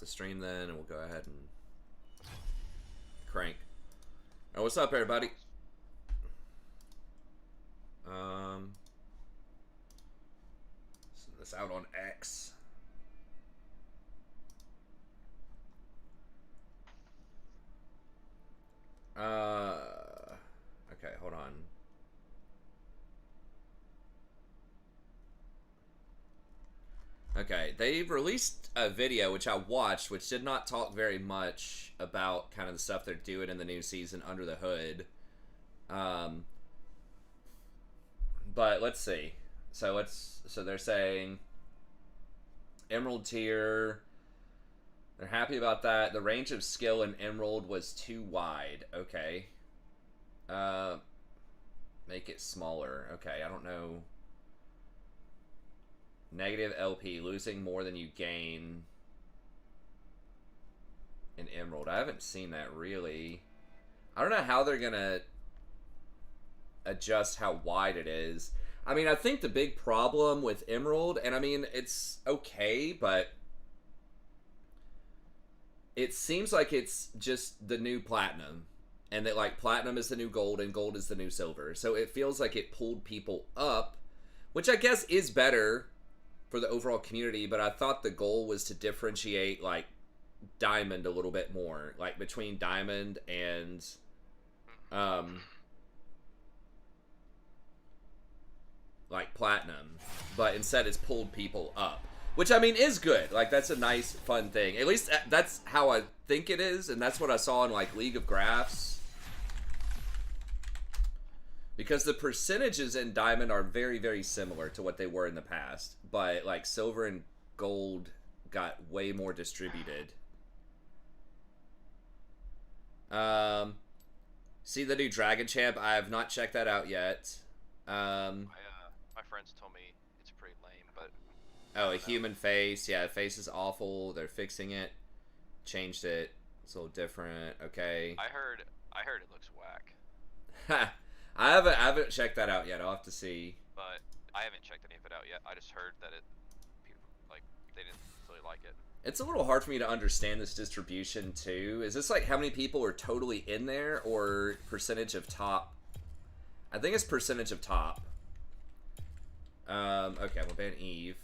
the stream then, and we'll go ahead and crank. Oh, what's up, everybody? Send this out on X. Okay, hold on. Okay, they've released a video which I watched, which did not talk very much about kind of the stuff they're doing in the new season under the hood. But let's see. So they're saying Emerald tier. They're happy about that. The range of skill in Emerald was too wide. Okay. Make it smaller. Okay, I don't know. Negative LP, losing more than you gain in Emerald. I haven't seen that really. I don't know how they're gonna adjust how wide it is. I mean, I think the big problem with Emerald, and I mean, it's okay, but it seems like it's just the new Platinum. And that, like, Platinum is the new Gold, and Gold is the new Silver. So it feels like it pulled people up, which I guess is better for the overall community, but I thought the goal was to differentiate, like, Diamond a little bit more, like, between Diamond and, like, Platinum, but instead it's pulled people up, which, I mean, is good. Like, that's a nice, fun thing. At least that's how I think it is, and that's what I saw in, like, League of Graphs. Because the percentages in Diamond are very, very similar to what they were in the past. But, like, Silver and Gold got way more distributed. See the new Dragon Champ? I have not checked that out yet. My friends told me it's pretty lame, but... Oh, a human face. Yeah, the face is awful. They're fixing it. Changed it. It's a little different. Okay. I heard it looks whack. Ha! I haven't checked that out yet. I'll have to see. But I haven't checked any of it out yet. I just heard that people, like, they didn't really like it. It's a little hard for me to understand this distribution too. Is this like how many people are totally in there, or percentage of top? I think it's percentage of top. Okay, we'll ban Eve.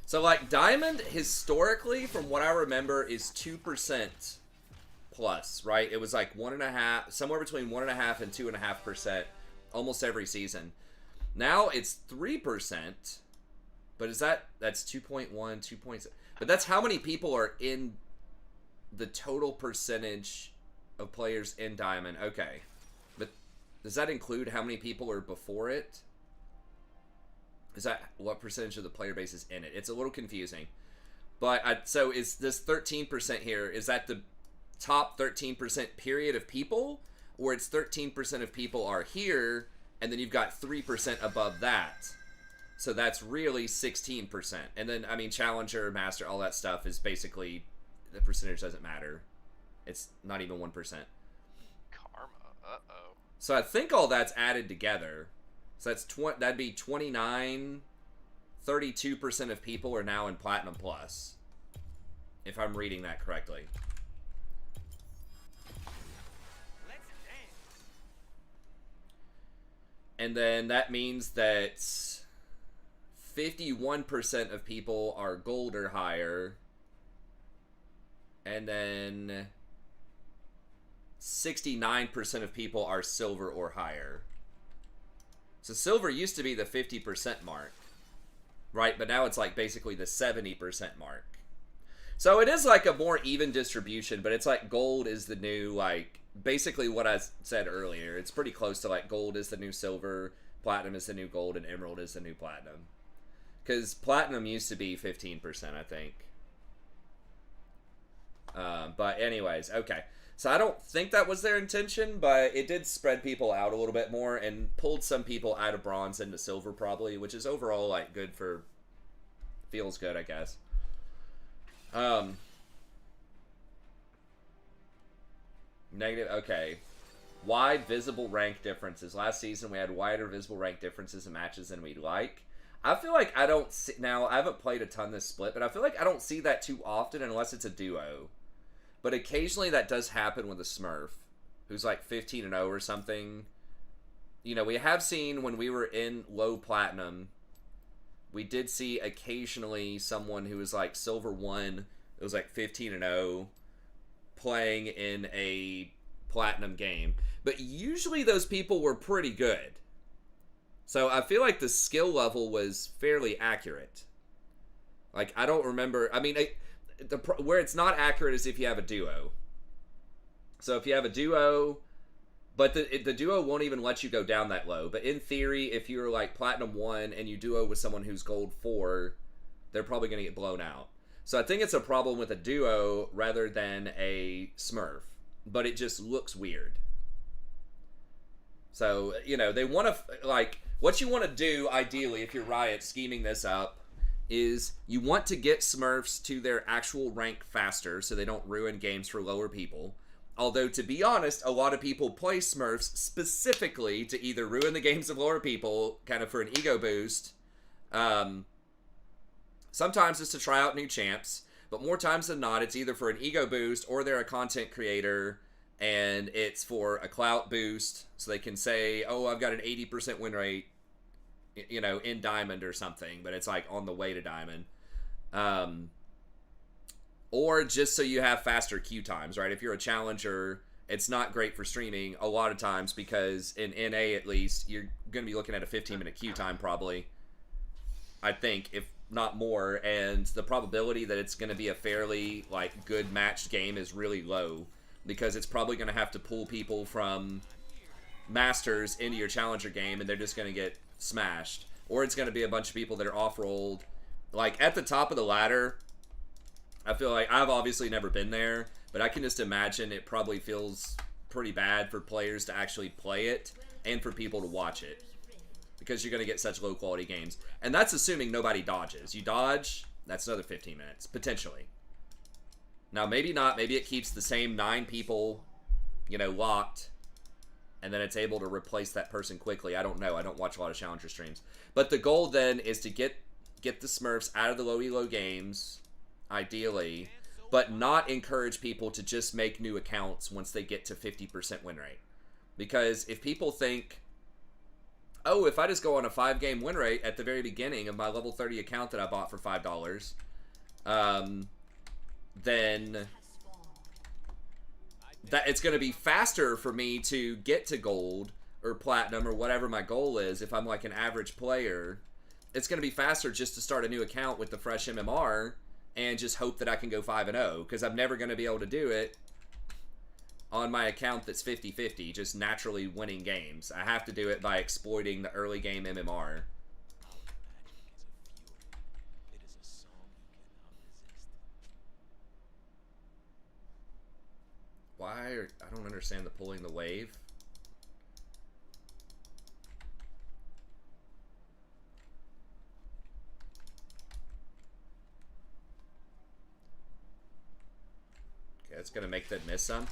So, like, Diamond historically, from what I remember, is 2% plus, right? It was like 1.5, somewhere between 1.5 and 2.5% almost every season. Now it's 3%, but that's 2.1, 2.6, but that's how many people are in the total percentage of players in Diamond. Okay, but does that include how many people are before it? Is that what percentage of the player base is in it? It's a little confusing, but so is this 13% here? Is that the top 13% period of people, or it's 13% of people are here, and then you've got 3% above that, so that's really 16%. And then, I mean, Challenger, Master, all that stuff is basically, the percentage doesn't matter. It's not even 1%. Karma, uh-oh. So I think all that's added together, so that'd be 29, 32% of people are now in Platinum Plus, if I'm reading that correctly. And then that means that 51% of people are gold or higher. And then 69% of people are silver or higher. So silver used to be the 50% mark, right? But now it's like basically the 70% mark. So it is like a more even distribution, but it's like gold is the new, like, basically what I said earlier. It's pretty close to, like, gold is the new silver, platinum is the new gold, and emerald is the new platinum. Because platinum used to be 15%, I think. But anyways, okay. So I don't think that was their intention, but it did spread people out a little bit more and pulled some people out of bronze into silver probably, which is overall, like, good for... feels good, I guess. Negative, okay. Wide visible rank differences. Last season we had wider visible rank differences in matches than we'd like. I feel like I don't see, now I haven't played a ton this split, but I feel like I don't see that too often unless it's a duo. But occasionally that does happen with a Smurf who's like 15-0 or something. You know, we have seen when we were in low platinum, we did see occasionally someone who was like silver 1, it was like 15-0 playing in a platinum game. But usually those people were pretty good. So I feel like the skill level was fairly accurate. Like, I don't remember, I mean, where it's not accurate is if you have a duo. So if you have a duo, but the duo won't even let you go down that low. But in theory, if you're like Platinum 1 and you duo with someone who's Gold 4, they're probably going to get blown out. So I think it's a problem with a duo rather than a Smurf. But it just looks weird. So, you know, they want to, like, what you want to do, ideally, if you're Riot scheming this up, is you want to get Smurfs to their actual rank faster so they don't ruin games for lower people. Although, to be honest, a lot of people play Smurfs specifically to either ruin the games of lower people, kind of for an ego boost. Sometimes it's to try out new champs, but more times than not, it's either for an ego boost or they're a content creator and it's for a clout boost so they can say, oh, I've got an 80% win rate, you know, in Diamond or something, but it's like on the way to Diamond. Or just so you have faster queue times, right? If you're a challenger, it's not great for streaming a lot of times because in NA at least, you're going to be looking at a 15-minute queue time probably, I think, if not more, and the probability that it's going to be a fairly like good matched game is really low because it's probably going to have to pull people from Masters into your challenger game and they're just going to get smashed. Or it's going to be a bunch of people that are off-rolled. Like, at the top of the ladder, I feel like I've obviously never been there, but I can just imagine it probably feels pretty bad for players to actually play it and for people to watch it because you're going to get such low-quality games. And that's assuming nobody dodges. You dodge, that's another 15 minutes, potentially. Now, maybe not. Maybe it keeps the same 9 people, you know, locked, and then it's able to replace that person quickly. I don't know. I don't watch a lot of Challenger streams. But the goal then is to get the Smurfs out of the low elo games, ideally, but not encourage people to just make new accounts once they get to 50% win rate. Because if people think, oh, if I just go on a 5-game win rate at the very beginning of my level 30 account that I bought for $5, then that it's going to be faster for me to get to gold or platinum or whatever my goal is. If I'm like an average player, it's going to be faster just to start a new account with the fresh MMR and just hope that I can go 5-0 because I'm never going to be able to do it on my account that's 50-50, just naturally winning games. I have to do it by exploiting the early game MMR. I don't understand the pulling the wave. Okay, that's gonna make that miss some.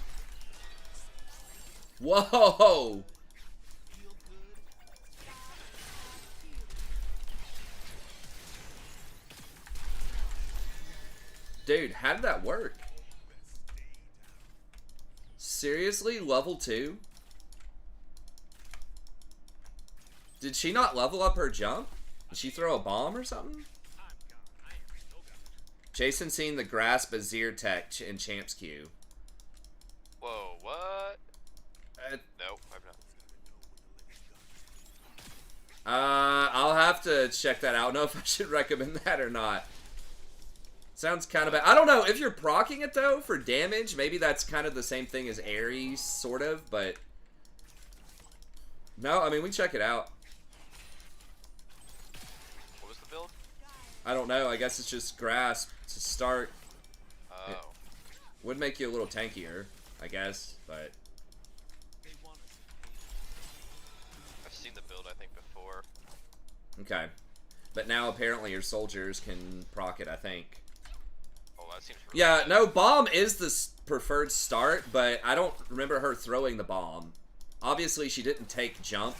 Whoa! Dude, how did that work? Seriously? Level 2? Did she not level up her jump? Did she throw a bomb or something? Jason seen the grasp Azir tech in Champs Queue. Whoa, what? Nope, I've not. I'll have to check that out. I don't know if I should recommend that or not. Sounds kind of bad. I don't know. If you're proccing it, though, for damage, maybe that's kind of the same thing as Ares, sort of, but... No, I mean, we check it out. What was the build? I don't know. I guess it's just grasp to start. Oh. It would make you a little tankier, I guess, but... I've seen the build, I think, before. Okay. But now, apparently, your soldiers can proc it, I think. That seems really yeah, good. no, bomb is the preferred start, but I don't remember her throwing the bomb. Obviously, she didn't take jump.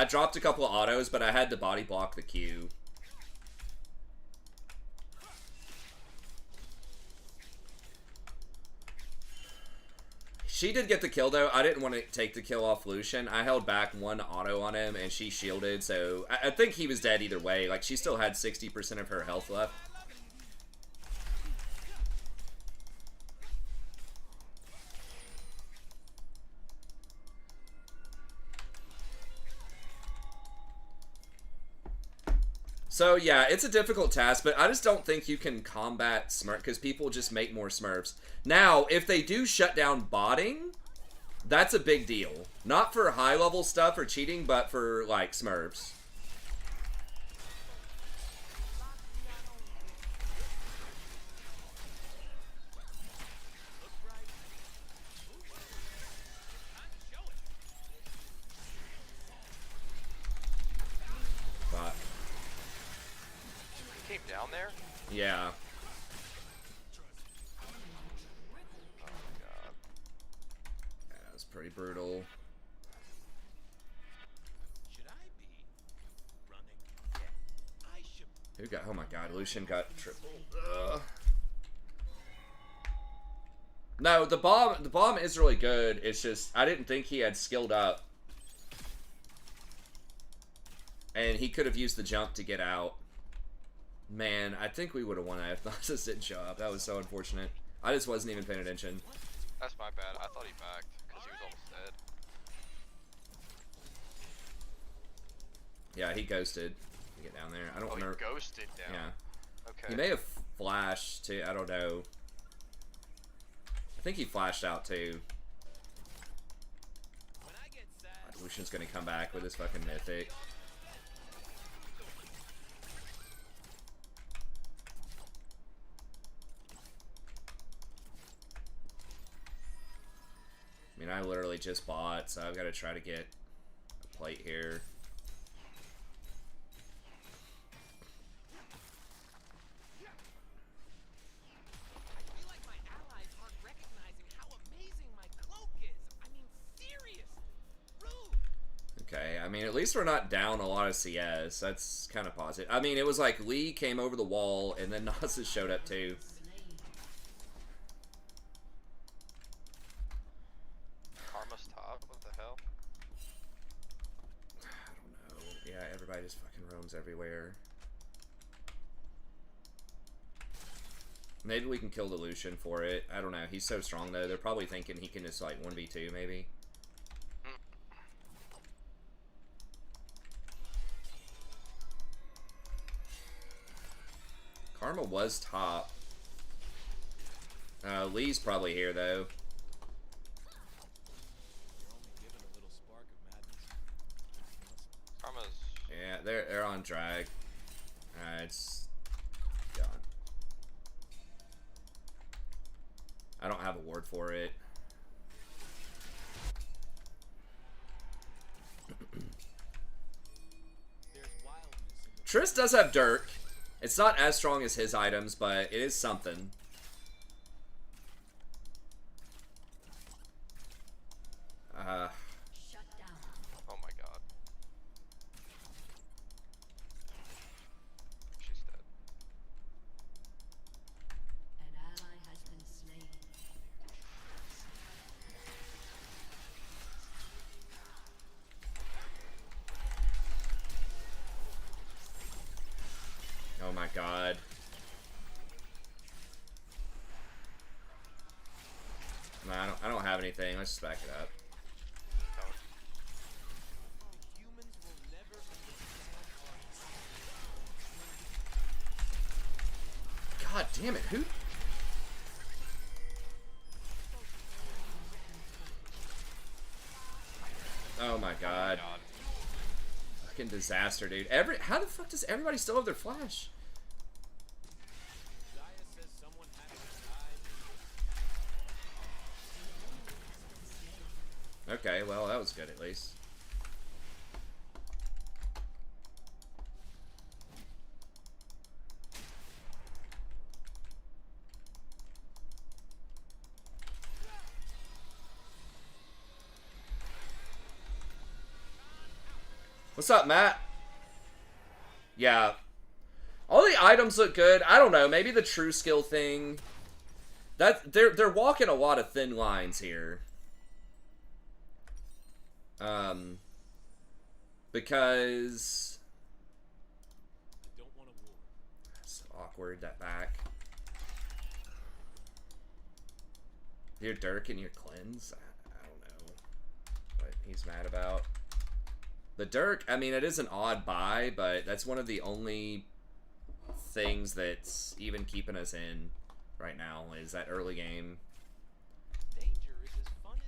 dropped a couple of autos, but I had to body block the Q. She did get the kill, though. I didn't want to take the kill off Lucian. I held back one auto on him, and she shielded, so I think he was dead either way. Like, she still had 60% of her health left. So, yeah, it's a difficult task, but I just don't think you can combat Smurf, because people just make more Smurfs. Now, if they do shut down botting, that's a big deal. Not for high-level stuff or cheating, but for, like, Smurfs. But, He came down there? yeah. Pretty brutal. Who got? Oh my God, Lucian got tripled. No, the bomb is really good. It's just I didn't think he had skilled up, and he could have used the jump to get out. Man, I think we would have won that if Nasus didn't show up. That was so unfortunate. I just wasn't even paying attention. That's my bad. I thought he backed because he was almost dead. Yeah, he ghosted. Get down there. I don't remember. He ghosted down. Yeah. Okay. He may have flashed too. I don't know. I think he flashed out too. God, Lucian's gonna come back with his fucking mythic. I mean, I literally just bought, so I've got to try to get a plate here. I feel like my allies aren't recognizing how amazing my cloak is. I mean, seriously. Rude. Okay, I mean, at least we're not down a lot of CS. That's kind of positive. I mean, it was like Lee came over the wall, and then Nasus showed up too. Everybody just fucking roams everywhere. Maybe we can kill the Lucian for it. I don't know. He's so strong though. They're probably thinking he can just like 1v2 maybe. Karma was top. Lee's probably here though. Yeah, they're on drag. It's gone. I don't have a ward for it. Triss does have Dirk. It's not as strong as his items, but it is something. Oh my God. She's dead. An ally has been slain. Oh my God. No, I don't have anything. Let's just back it up. God damn it, who? Oh my God. Fucking disaster, dude. How the fuck does everybody still have their flash? Okay, well, that was good at least. What's up, Matt? Yeah. All the items look good. I don't know. Maybe the true skill thing. That they're walking a lot of thin lines here. Because it's awkward, that back. Your Dirk and your cleanse? I don't know what he's mad about. The Dirk, I mean, it is an odd buy, but that's one of the only things that's even keeping us in right now is that early game.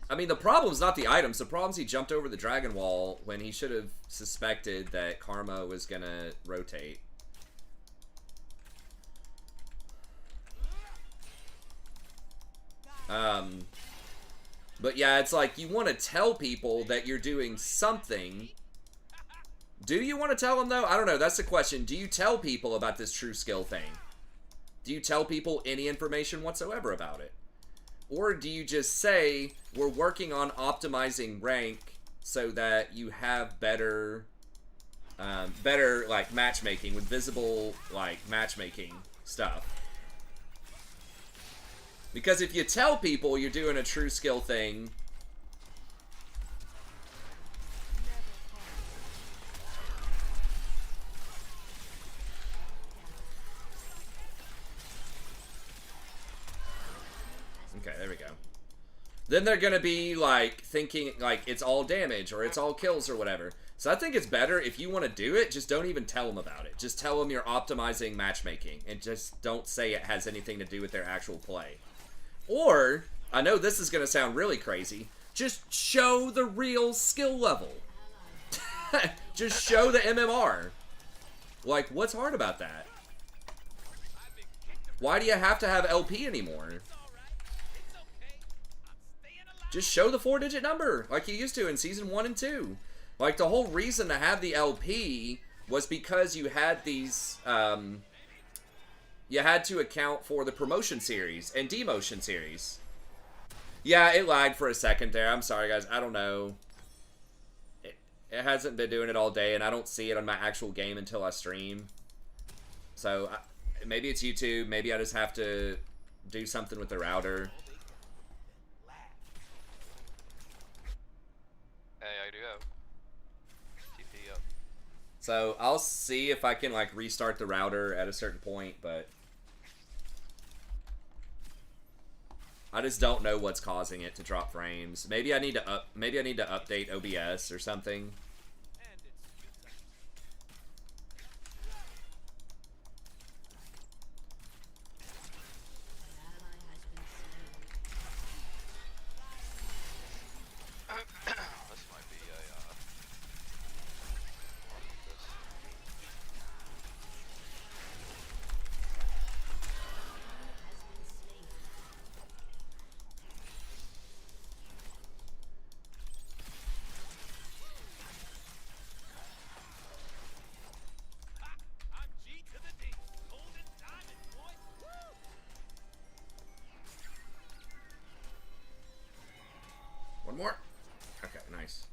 I mean, the problem's not the items. The problem's he jumped over the dragon wall when he should have suspected that Karma was gonna rotate. But yeah, it's like you want to tell people that you're doing something. Do you want to tell them though? I don't know. That's the question. Do you tell people about this true skill thing? Do you tell people any information whatsoever about it? Or do you just say, we're working on optimizing rank so that you have better, like, matchmaking with visible, like, matchmaking stuff? Because if you tell people you're doing a true skill thing, okay, there we go. Then they're gonna be like thinking like it's all damage or it's all kills or whatever. So I think it's better if you want to do it, just don't even tell them about it. Just tell them you're optimizing matchmaking and just don't say it has anything to do with their actual play. Or, I know this is gonna sound really crazy, just show the real skill level. Just show the MMR. Like, what's hard about that? Why do you have to have LP anymore? Just show the 4-digit number like you used to in Season 1 and 2. Like, the whole reason to have the LP was because you had these, you had to account for the promotion series and demotion series. Yeah, it lagged for a second there. I'm sorry, guys. I don't know. It hasn't been doing it all day, and I don't see it on my actual game until I stream. So, maybe it's YouTube. Maybe I just have to do something with the router. Hey, I do have TP up. So I'll see if I can like restart the router at a certain point, but I just don't know what's causing it to drop frames. Maybe I need to update OBS or something. This might be a I'm G to the D. Golden diamond, boy. Woo! One more. Okay, nice.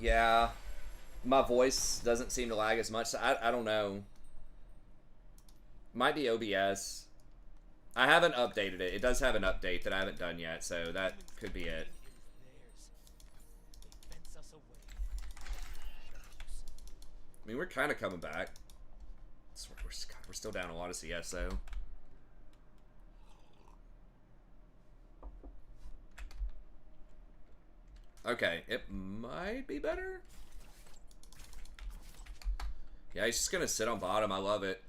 Yeah, my voice doesn't seem to lag as much. So I don't know. Might be OBS. I haven't updated it. It does have an update that I haven't done yet, so that could be it. I mean, we're kind of coming back. We're still down a lot of CS, though. Okay, it might be better. Yeah, he's just gonna sit on bottom. I love it.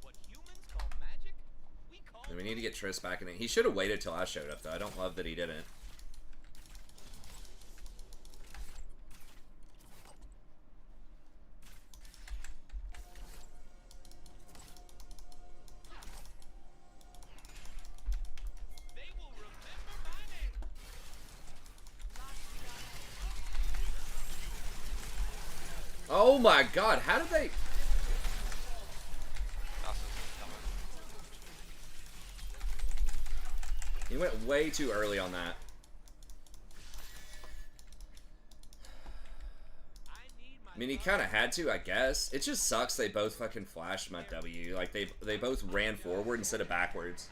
What humans call magic, we call And we need to get Triss back in it. He should have waited till I showed up, though. I don't love that he didn't. They will remember my name. Oh my god, how did they... Nasus is coming. He went way too early on that. I mean, he kind of had to, I guess. It just sucks they both fucking flashed my W. Like, they both ran forward instead of backwards.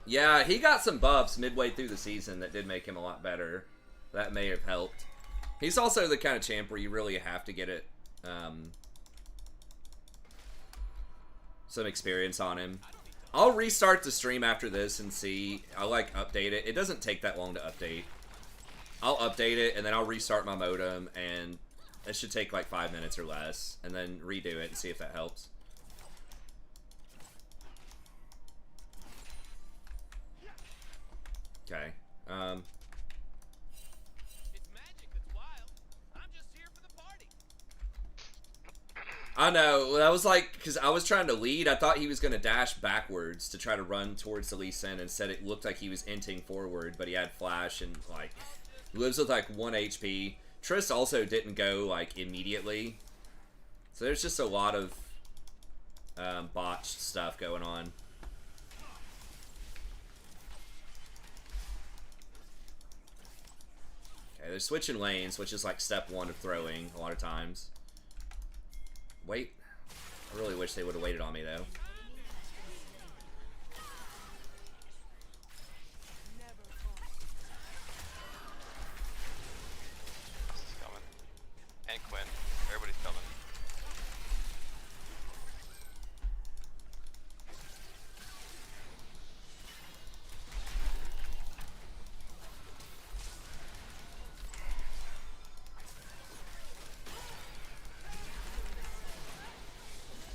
Yeah, he got some buffs midway through the season that did make him a lot better. That may have helped. He's also the kind of champ where you really have to get it, some experience on him. I'll restart the stream after this and see. I'll, like, update it. It doesn't take that long to update. I'll update it, and then I'll restart my modem, and it should take, like, 5 minutes or less, and then redo it and see if that helps. Okay. It's magic that's wild. I'm just here for the party. I know. That was like, because I was trying to lead. I thought he was going to dash backwards to try to run towards the Lee Sin. Instead, it looked like he was inting forward, but he had flash and, like, lives with, like, 1 HP. Triss also didn't go, like, immediately. So there's just a lot of botched stuff going on. Okay, they're switching lanes, which is, like, step 1 of throwing a lot of times. Wait. I really wish they would have waited on me, though. This is coming. And Quinn. Everybody's coming.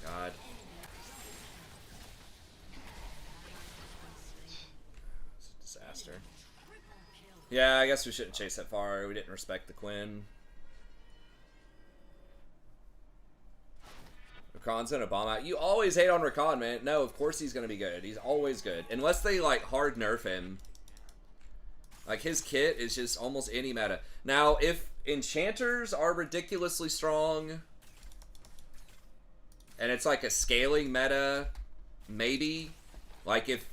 God. It's a disaster. Yeah, I guess we shouldn't chase that far. We didn't respect the Quinn. Rakan's gonna bomb out. You always hate on Rakan, man. No, of course he's gonna be good. He's always good. Unless they, like, hard nerf him. Like, his kit is just almost any meta. Now, if enchanters are ridiculously strong, and it's like a scaling meta, maybe. Like, if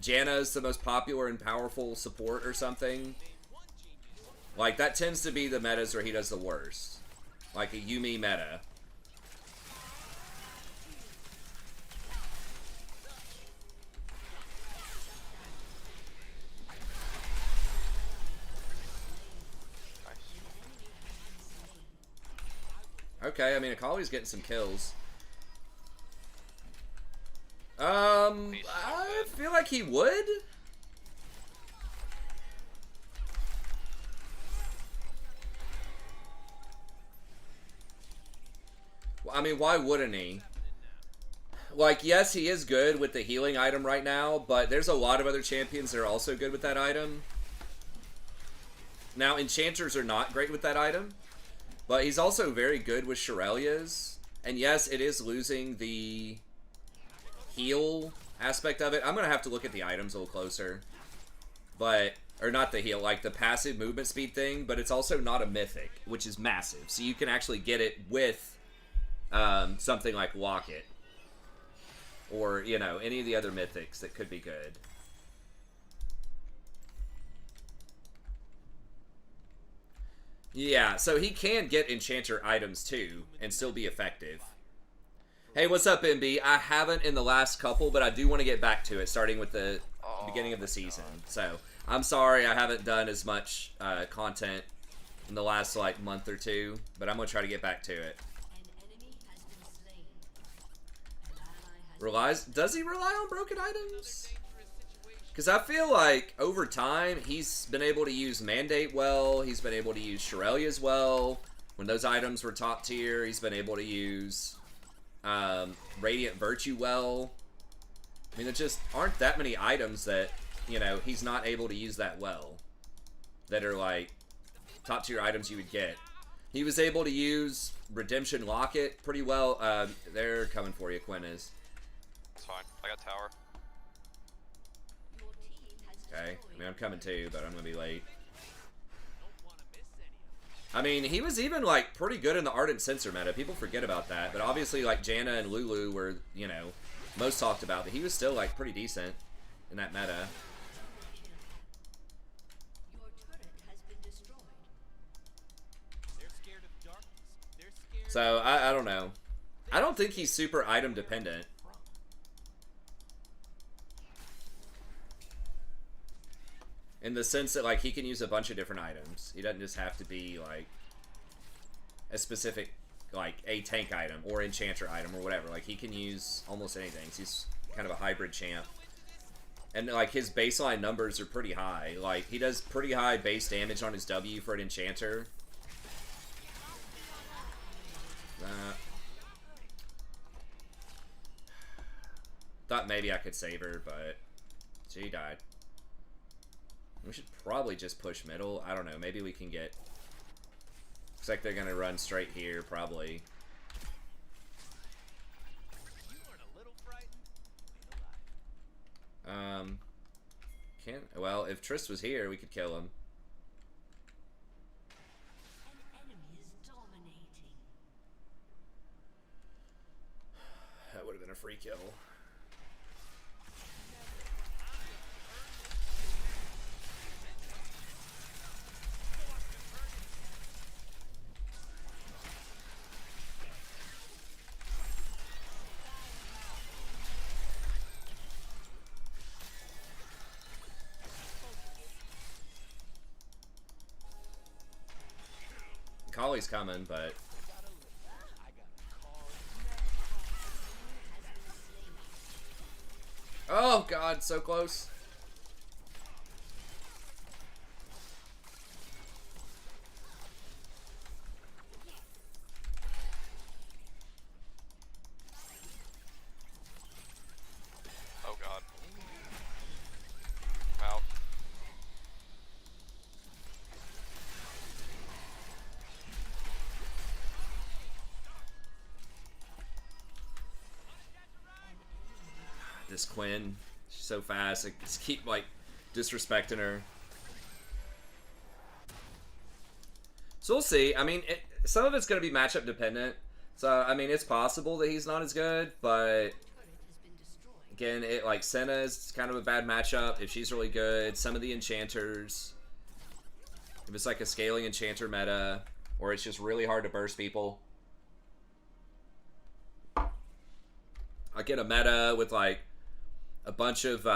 Janna is the most popular and powerful support or something, like, that tends to be the metas where he does the worst. Like a Yuumi meta. Okay, I mean, Akali's getting some kills. I feel like he would. Well, I mean, why wouldn't he? Like, yes, he is good with the healing item right now, but there's a lot of other champions that are also good with that item. Now, enchanters are not great with that item, but he's also very good with Shirelias. And yes, it is losing the heal aspect of it. I'm going to have to look at the items a little closer. But, or not the heal, like the passive movement speed thing, but it's also not a mythic, which is massive. So you can actually get it with something like Locket. Or, you know, any of the other mythics that could be good. Yeah, so he can get enchanter items too, and still be effective. Hey, what's up, MB? I haven't in the last couple, but I do want to get back to it, starting with the beginning of the season. So, I'm sorry I haven't done as much content in the last, like, month or two, but I'm going to try to get back to it. Does he rely on broken items? Because I feel like, over time, he's been able to use Mandate well, he's been able to use Shirelias well. When those items were top tier, he's been able to use Radiant Virtue well. I mean, there just aren't that many items that, you know, he's not able to use that well. That are, like, top tier items you would get. He was able to use Redemption Locket pretty well. They're coming for you, Quinn is. It's fine. I got tower. Okay, I mean, I'm coming too, but I'm gonna be late. I mean, he was even, like, pretty good in the Ardent Sensor meta. People forget about that, but obviously, like, Janna and Lulu were, you know, most talked about, but he was still like pretty decent in that meta. Your turret has been destroyed. They're scared of darkness. They're scared. So I don't know. I don't think he's super item dependent. In the sense that like he can use a bunch of different items. He doesn't just have to be like a specific like a tank item or enchanter item or whatever. Like he can use almost anything. He's kind of a hybrid champ. And like his baseline numbers are pretty high. Like he does pretty high base damage on his W for an enchanter. Thought maybe I could save her, but she died. We should probably just push middle. I don't know. Maybe we can get... Looks like they're going to run straight here, probably. You weren't a little frightened? Ain't a lie. Can't... Well, if Triss was here, we could kill him. An enemy is dominating. That would have been a free kill. Collie's coming, but oh god, so close. Oh god. Out. This Quinn, she's so fast. I just keep like disrespecting her. So we'll see. I mean, some of it's going to be matchup dependent. So I mean, it's possible that he's not as good, but Turret has been destroyed. again, it like Senna is kind of a bad matchup if she's really good. Some of the enchanters, if it's like a scaling enchanter meta, or it's just really hard to burst people. I get a meta with like a bunch of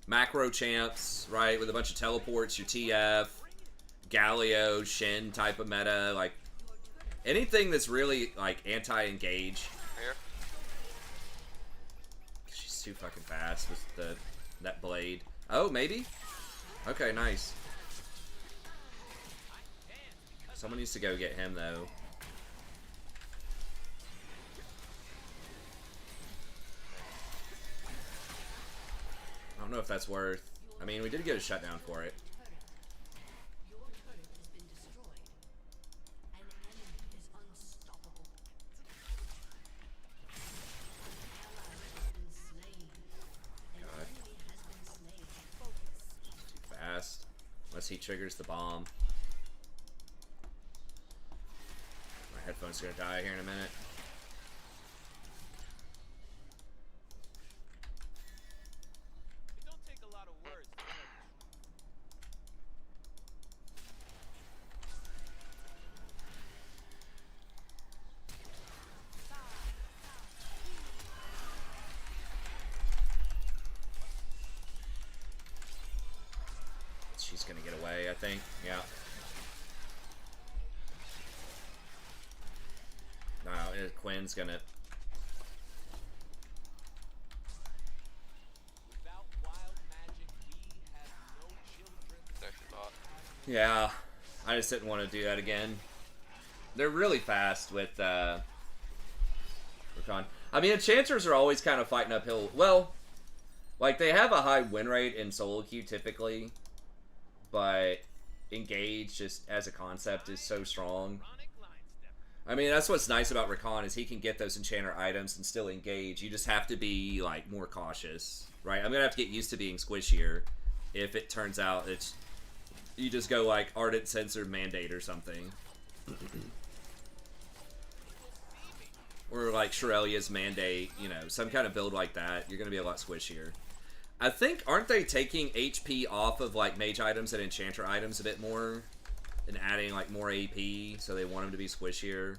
macro champs, right? With a bunch of teleports, your TF, Galio, Shen type of meta, like anything that's really like anti-engage. Here. She's too fucking fast with that blade. Oh, maybe? Okay, nice. Someone needs to go get him though. I don't know if that's worth. I mean, we did get a shutdown for it. Your turret has been destroyed. An enemy is unstoppable. An ally has been slain. An God. enemy has been slain. Too fast. Unless he triggers the bomb. My headphones are gonna die here in a minute. It don't take a lot of words to tell the truth. She's gonna get away, I think. Yeah. No, Quinn's gonna. Without wild magic, we have no children. It's actually bot. Yeah, I just didn't want to do that again. They're really fast with Rakan. I mean, enchanters are always kind of fighting uphill. Well, like they have a high win rate in solo queue typically, but engage just as a concept is so strong. Chronic line step. I mean, that's what's nice about Rakan is he can get those enchanter items and still engage. You just have to be like more cautious, right? I'm gonna have to get used to being squishier if it turns out it's you just go like Ardent Sensor Mandate or something. Or like Shirelia's Mandate, you know, some kind of build like that, you're going to be a lot squishier. I think, aren't they taking HP off of like mage items and enchanter items a bit more? And adding like more AP, so they want them to be squishier?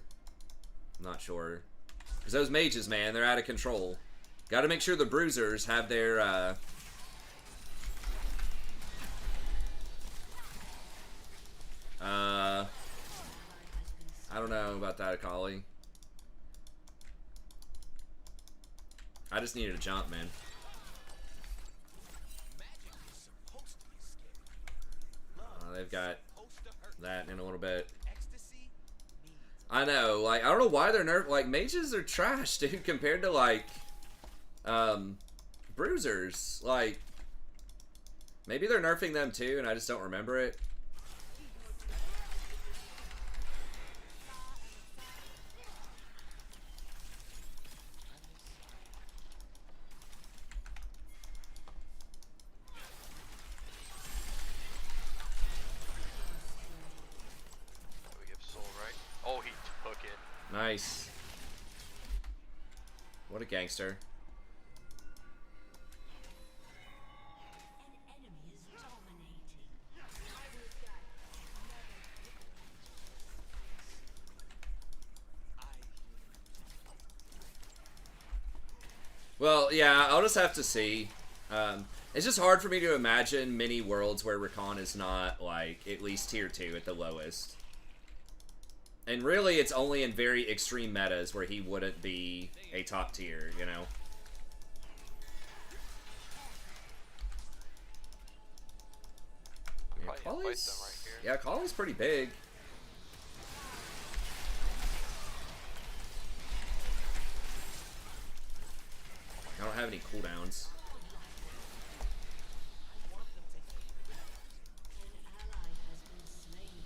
I'm not sure. Because those mages, man, they're out of control. Got to make sure the bruisers have their, I don't know about that, Akali. I just needed a jump, man. They've got that in a little bit. I know, like, I don't know why they're nerf. Like, mages are trash, dude, compared to, like, bruisers. Like, maybe they're nerfing them too, and I just don't remember it. We give soul, right? Oh, he took it. Nice. What a gangster. An enemy is dominating. Well, yeah, I'll just have to see. It's just hard for me to imagine many worlds where Rakan is not, like, at least tier 2 at the lowest. And really, it's only in very extreme metas where he wouldn't be a top tier, you know? Yeah, Probably invite them right here. yeah, Kali's pretty big. I don't have any cooldowns. An ally has been slain.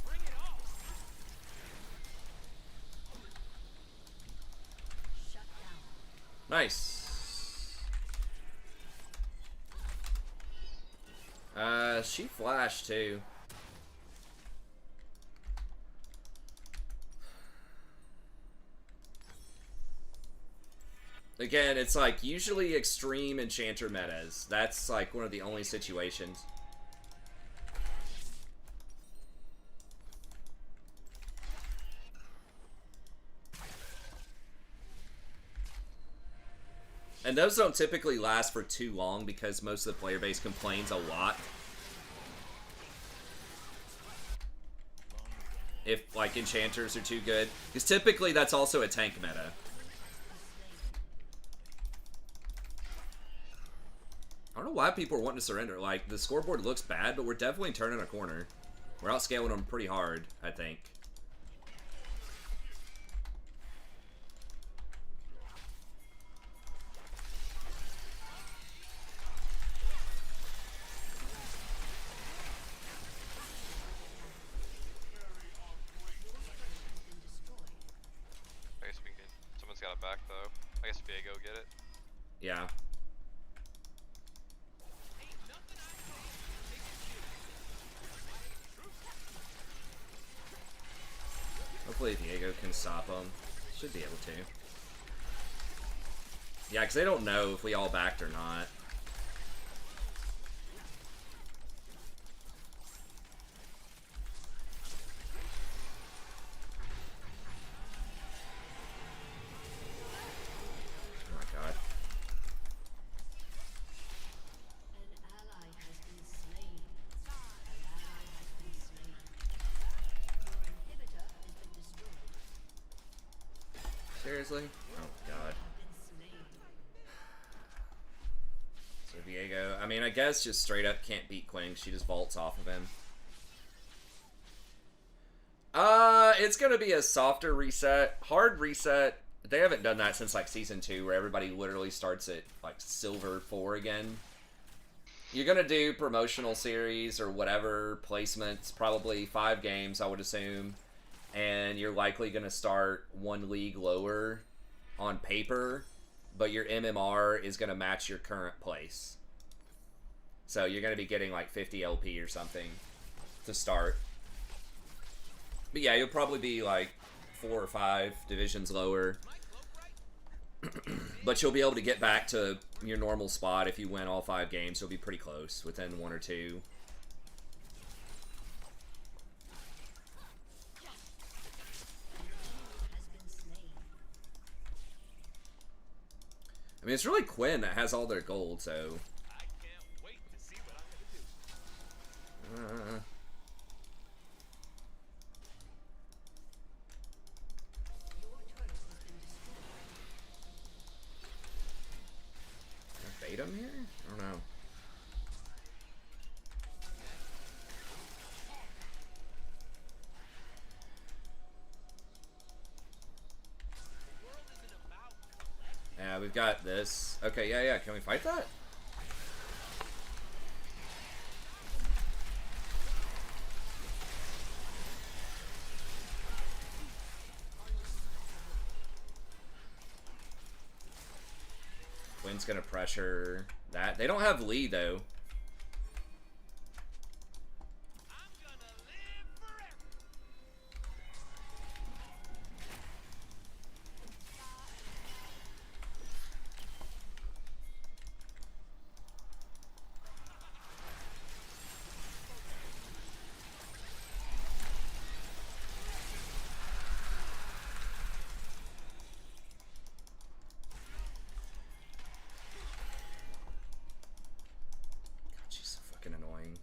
Bring it on. Shut down. Nice. She flashed too. Again, it's like usually extreme enchanter metas. That's like one of the only situations. And those don't typically last for too long because most of the player base complains a lot. If, like, enchanters are too good. Because typically that's also a tank meta. I don't know why people are wanting to surrender. Like, the scoreboard looks bad, but we're definitely turning a corner. We're outscaling them pretty hard, I think. I guess we can. Someone's got it back though. I guess Viego get it. Yeah. Ain't nothing I can do. Hopefully Diego can stop them. Should be able to. Yeah, because they don't know if we all backed or not. Oh my god. An ally has been slain. An ally has been slain. Your inhibitor has been destroyed. Seriously? Oh god. Been slain. So Diego, I mean, I guess just straight up can't beat Quinn. She just vaults off of him. It's gonna be a softer reset. Hard reset. They haven't done that since like season 2 where everybody literally starts at like silver 4 again. You're gonna do promotional series or whatever placements, probably 5 games I would assume. and you're likely going to start one league lower on paper, but your MMR is going to match your current place. So you're going to be getting like 50 LP or something to start. But yeah, you'll probably be like 4 or 5 divisions lower. But you'll be able to get back to your normal spot if you win all 5 games. You'll be pretty close, within 1 or 2. I mean, it's really Quinn that has all their gold, so... I can't wait to see what I'm gonna do. Can I bait him here? I don't know. Yeah, we've got this. Okay, yeah. Can we fight that? Quinn's gonna pressure that. They don't have Lee, though. I'm gonna live forever. God, she's so fucking annoying.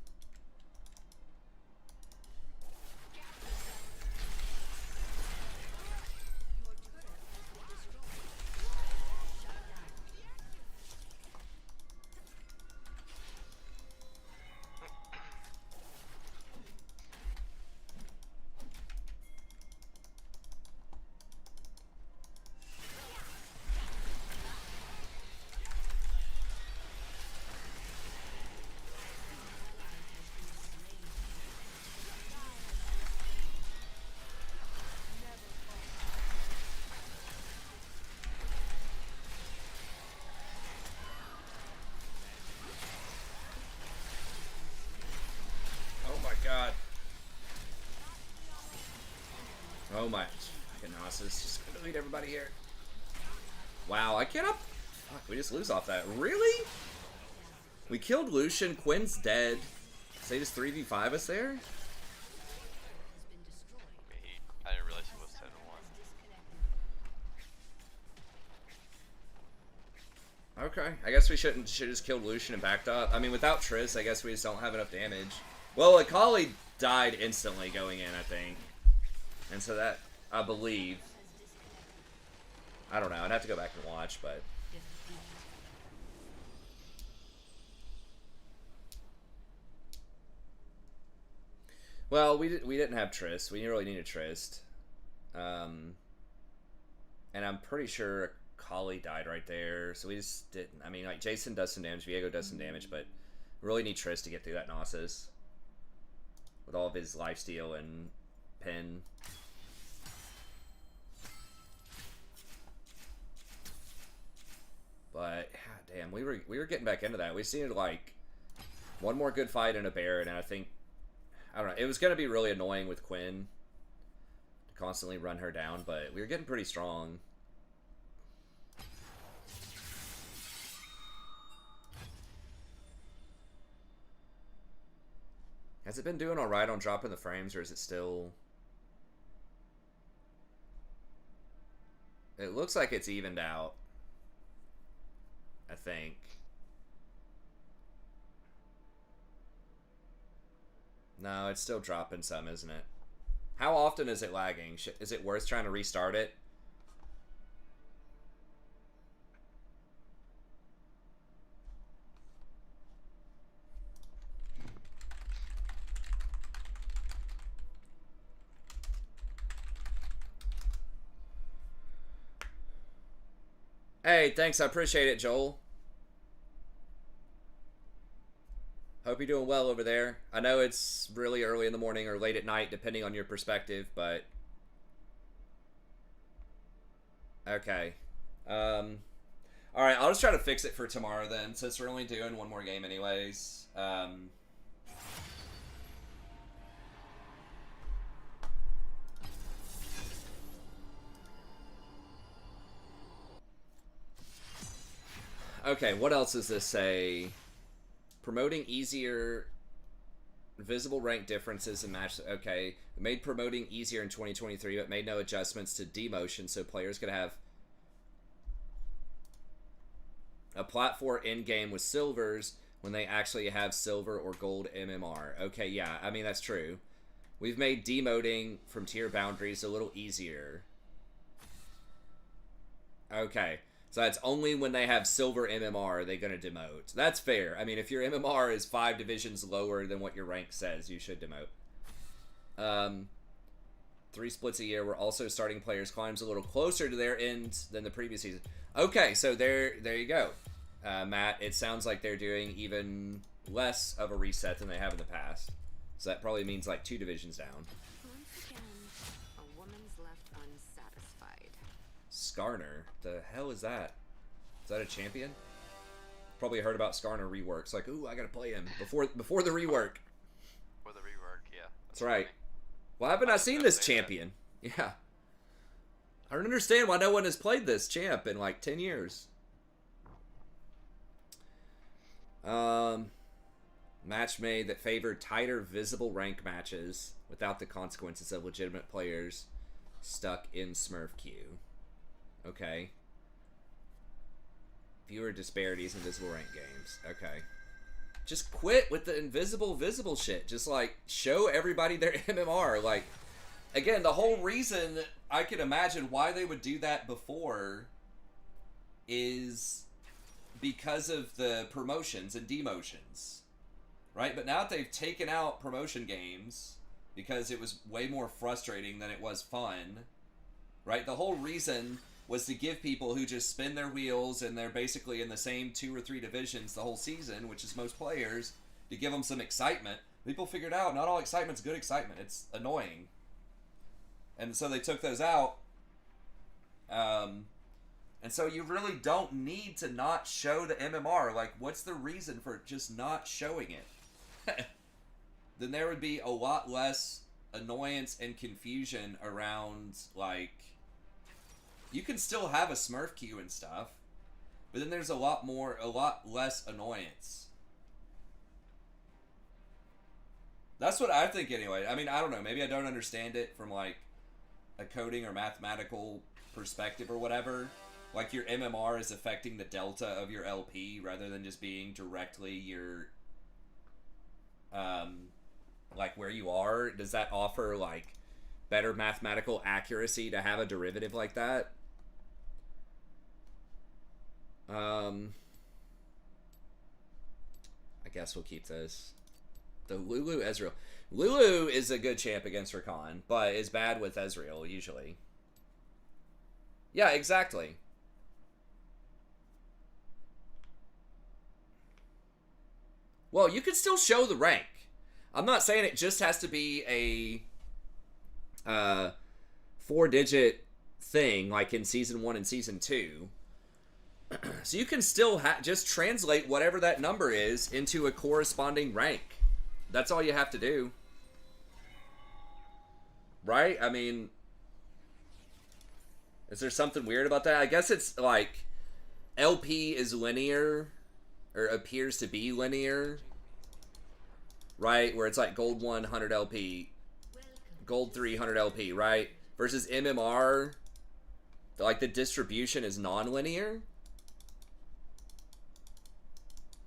Oh my god. Oh my fucking Nasus. Just gonna delete everybody here. Wow, I cannot. Fuck, we just lose off that. Really? We killed Lucian. Quinn's dead. So they just 3v5 us there? I didn't realize he was 7-1. Okay, I guess we should just killed Lucian and backed up. I mean, without Triss, I guess we just don't have enough damage. Well, Akali died instantly going in, I think. And so that, I believe... I don't know, I'd have to go back and watch, but... Well, we didn't have Triss. We really needed Triss. And I'm pretty sure Akali died right there, so we just didn't. I mean, like, Jason does some damage, Viego does some damage, but we really need Triss to get through that Nasus. With all of his lifesteal and pin. But, god damn, we were getting back into that. We just needed, like, one more good fight and a Baron, and I think, I don't know, it was going to be really annoying with Quinn to constantly run her down, but we were getting pretty strong. Has it been doing alright on dropping the frames, or is it still... It looks like it's evened out, I think. No, it's still dropping some, isn't it? How often is it lagging? Is it worth trying to restart it? Hey, thanks. I appreciate it, Joel. Hope you're doing well over there. I know it's really early in the morning or late at night, depending on your perspective, but Okay. Alright, I'll just try to fix it for tomorrow then, since we're only doing one more game anyways. Okay, what else does this say? Promoting easier visible rank differences in match. Okay, it made promoting easier in 2023, but made no adjustments to demotion, so players could have a platform in game with silvers when they actually have silver or gold MMR. Okay, yeah, I mean that's true. We've made demoting from tier boundaries a little easier. Okay. So that's only when they have silver MMR are they going to demote. That's fair. I mean, if your MMR is 5 divisions lower than what your rank says, you should demote. 3 splits a year. We're also starting players climbs a little closer to their end than the previous season. Okay, so there you go. Matt, it sounds like they're doing even less of a reset than they have in the past. So that probably means like 2 divisions down. Once again, a woman's left unsatisfied. Skarner. The hell is that? Is that a champion? Probably heard about Skarner reworks. Like, ooh, I gotta play him before the rework. For the rework, yeah. That's right. Why haven't I seen this champion? Yeah. I don't understand why no one has played this champ in like 10 years. Match made that favored tighter visible rank matches without the consequences of legitimate players stuck in Smurf queue. Okay. Fewer disparities in visible rank games. Okay. Just quit with the visible shit. Just, like, show everybody their MMR. Like, again, the whole reason I can imagine why they would do that before is because of the promotions and demotions. Right? But now that they've taken out promotion games because it was way more frustrating than it was fun, right? The whole reason was to give people who just spin their wheels and they're basically in the same 2 or 3 divisions the whole season, which is most players, to give them some excitement. People figured out not all excitement's good excitement. It's annoying. And so they took those out. And so you really don't need to not show the MMR. Like, what's the reason for just not showing it? Then there would be a lot less annoyance and confusion around, like, you can still have a Smurf queue and stuff, but then there's a lot less annoyance. That's what I think anyway. I mean, I don't know. Maybe I don't understand it from, like, a coding or mathematical perspective or whatever. Like, your MMR is affecting the delta of your LP rather than just being directly your, like, where you are. Does that offer, like, better mathematical accuracy to have a derivative like that? I guess we'll keep this. The Lulu Ezreal. Lulu is a good champ against Rakan, but is bad with Ezreal usually. Yeah, exactly. Well, you can still show the rank. I'm not saying it just has to be a 4-digit thing like in Season 1 and Season 2. So you can still just translate whatever that number is into a corresponding rank. That's all you have to do. Right? I mean, is there something weird about that? I guess it's like LP is linear, or appears to be linear. Right? Where it's like gold 100 LP, gold 300 LP, right? Versus MMR, like the distribution is non-linear.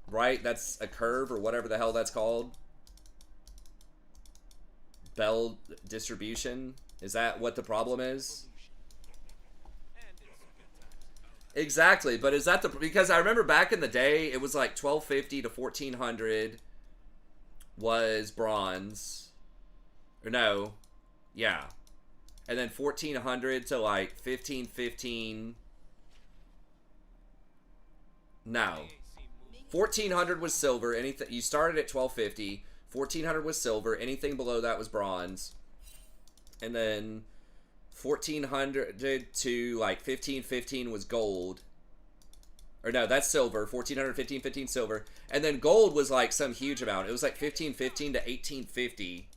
Right? That's a curve or whatever the hell that's called. Bell distribution. Is that what the problem is? Exactly, but is that the... Because I remember back in the day, it was like 1250 to 1400 was bronze. Or no. Yeah. And then 1400 to like 1515. No. 1400 was silver. Anything you started at 1250. 1400 was silver. Anything below that was bronze. And then 1400 to like 1515 was gold. Or no, that's silver. 1400, 1515 silver. And then gold was like some huge amount. It was like 1515 to 1850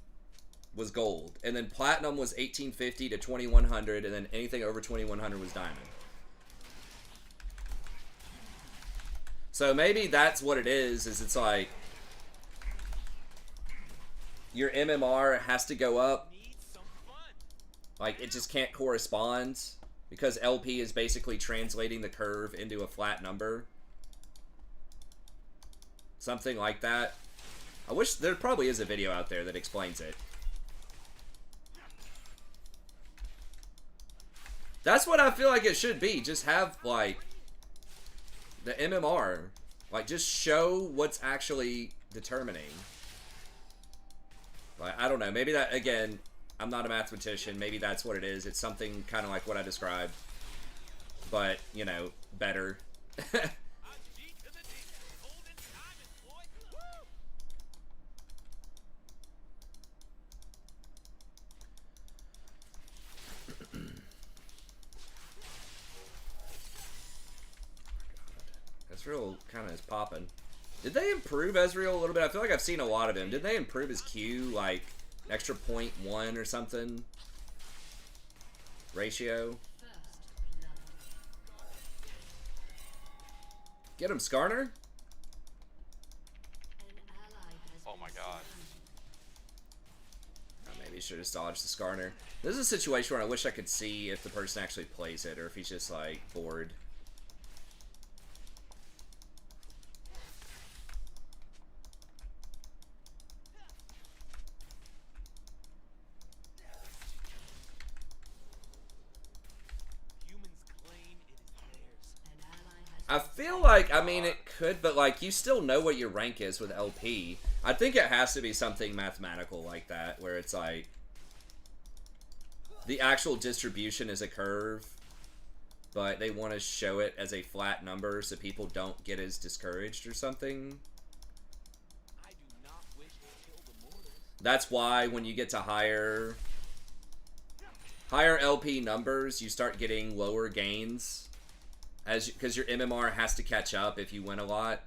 was gold. And then platinum was 1850 to 2100. And then anything over 2100 was diamond. So maybe that's what it is it's like your MMR has to go up. Like, it just can't correspond. Because LP is basically translating the curve into a flat number. Something like that. I wish there probably is a video out there that explains it. That's what I feel like it should be. Just have, like, the MMR. Like, just show what's actually determining. Like, I don't know. Maybe that, again... I'm not a mathematician. Maybe that's what it is. It's something kind of like what I described. But, you know, better. Ezreal kind of is popping. Did they improve Ezreal a little bit? I feel like I've seen a lot of him. Did they improve his Q, like... extra 0.1 or something ratio. Get him, Skarner. Oh my god. Oh, maybe he should have dodged the Skarner. This is a situation where I wish I could see if the person actually plays it or if he's just like bored. I feel like, I mean, it could, but, like, you still know what your rank is with LP. I think it has to be something mathematical like that, where it's, like, the actual distribution is a curve, but they want to show it as a flat number so people don't get as discouraged or something. That's why when you get to higher LP numbers, you start getting lower gains. Because your MMR has to catch up if you win a lot.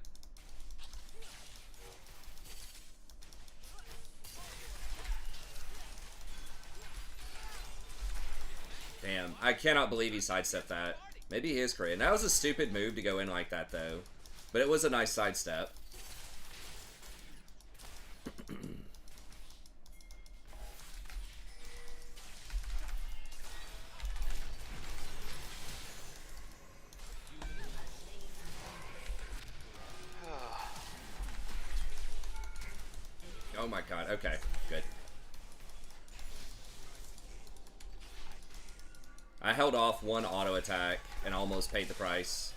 Damn, I cannot believe he sidestepped that. Maybe he is Korean. That was a stupid move to go in like that, though. But it was a nice sidestep. Oh my god, okay, good. I held off one auto attack and almost paid the price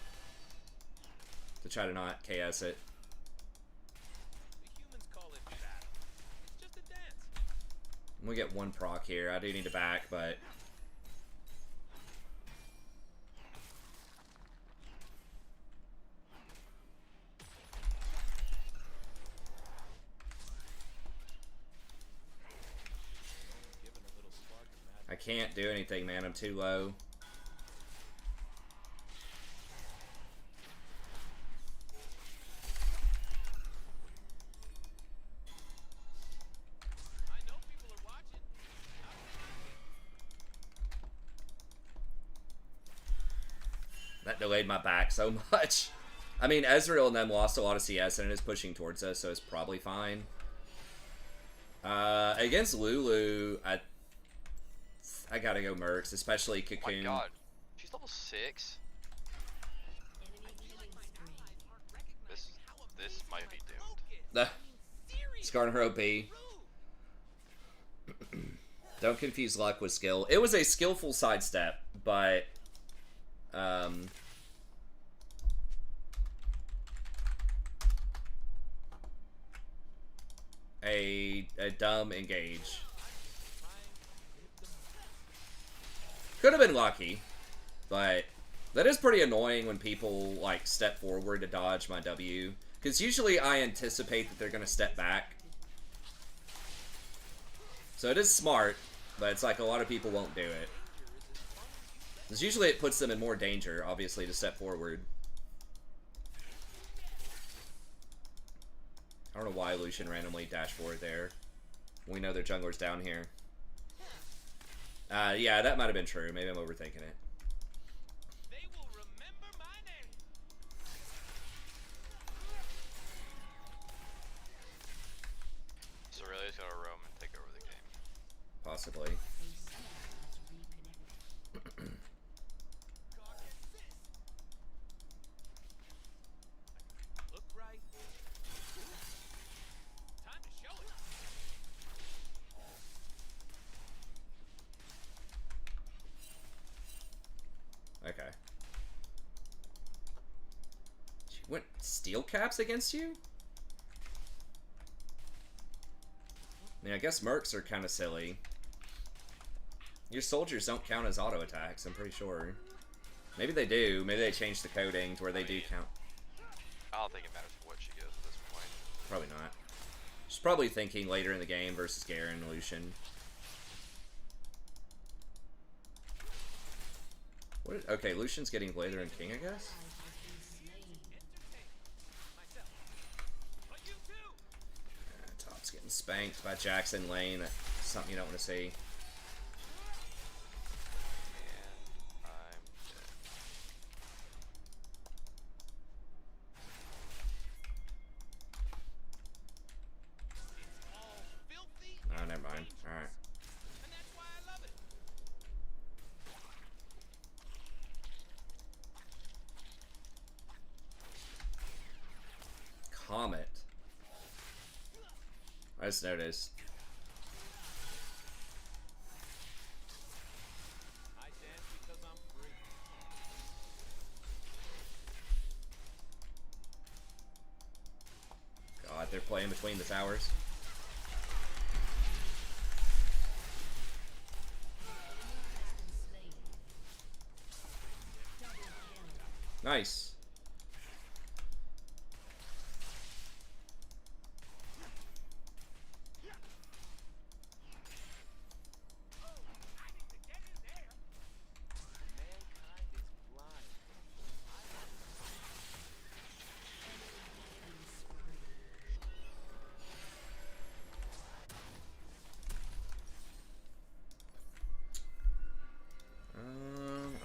to try to not KS it. I'm gonna get one proc here. I do need to back, but... I can't do anything, man. I'm too low. That delayed my back so much. I mean, Ezreal and them lost a lot of CS and it is pushing towards us, so it's probably fine. Against Lulu, I gotta go Mercs, especially Cocoon. Oh my god. She's level 6? This might be doomed. Scarring her OP. Don't confuse luck with skill. It was a skillful sidestep, but... a dumb engage. Could have been lucky, but that is pretty annoying when people like step forward to dodge my W, because usually I anticipate that they're gonna step back. So it is smart, but it's like a lot of people won't do it. Because usually it puts them in more danger, obviously, to step forward. I don't know why Lucian randomly dashed forward there. We know their jungler's down here. Yeah, that might have been true. Maybe I'm overthinking it. They will remember my name. So really, he's gonna roam and take over the game. Possibly. God assist. Look right. Time to show it. Okay. She went steel caps against you? I mean, I guess mercs are kind of silly. Your soldiers don't count as auto attacks, I'm pretty sure. Maybe they do. Maybe they changed the coding to where they do count. I don't think it matters what she goes at this point. Probably not. She's probably thinking later in the game versus Garen and Lucian. What? Okay, Lucian's getting Blazer and King, I guess? Myself. But you too. Top's getting spanked by Jackson Lane. That's something you don't want to see. And I'm dead. All filthy. Oh, never mind. Alright. And that's why I love it. Comet. I just noticed. I dance because I'm free. God, they're playing between the towers. Nice. I need to get in there. Mankind is blind.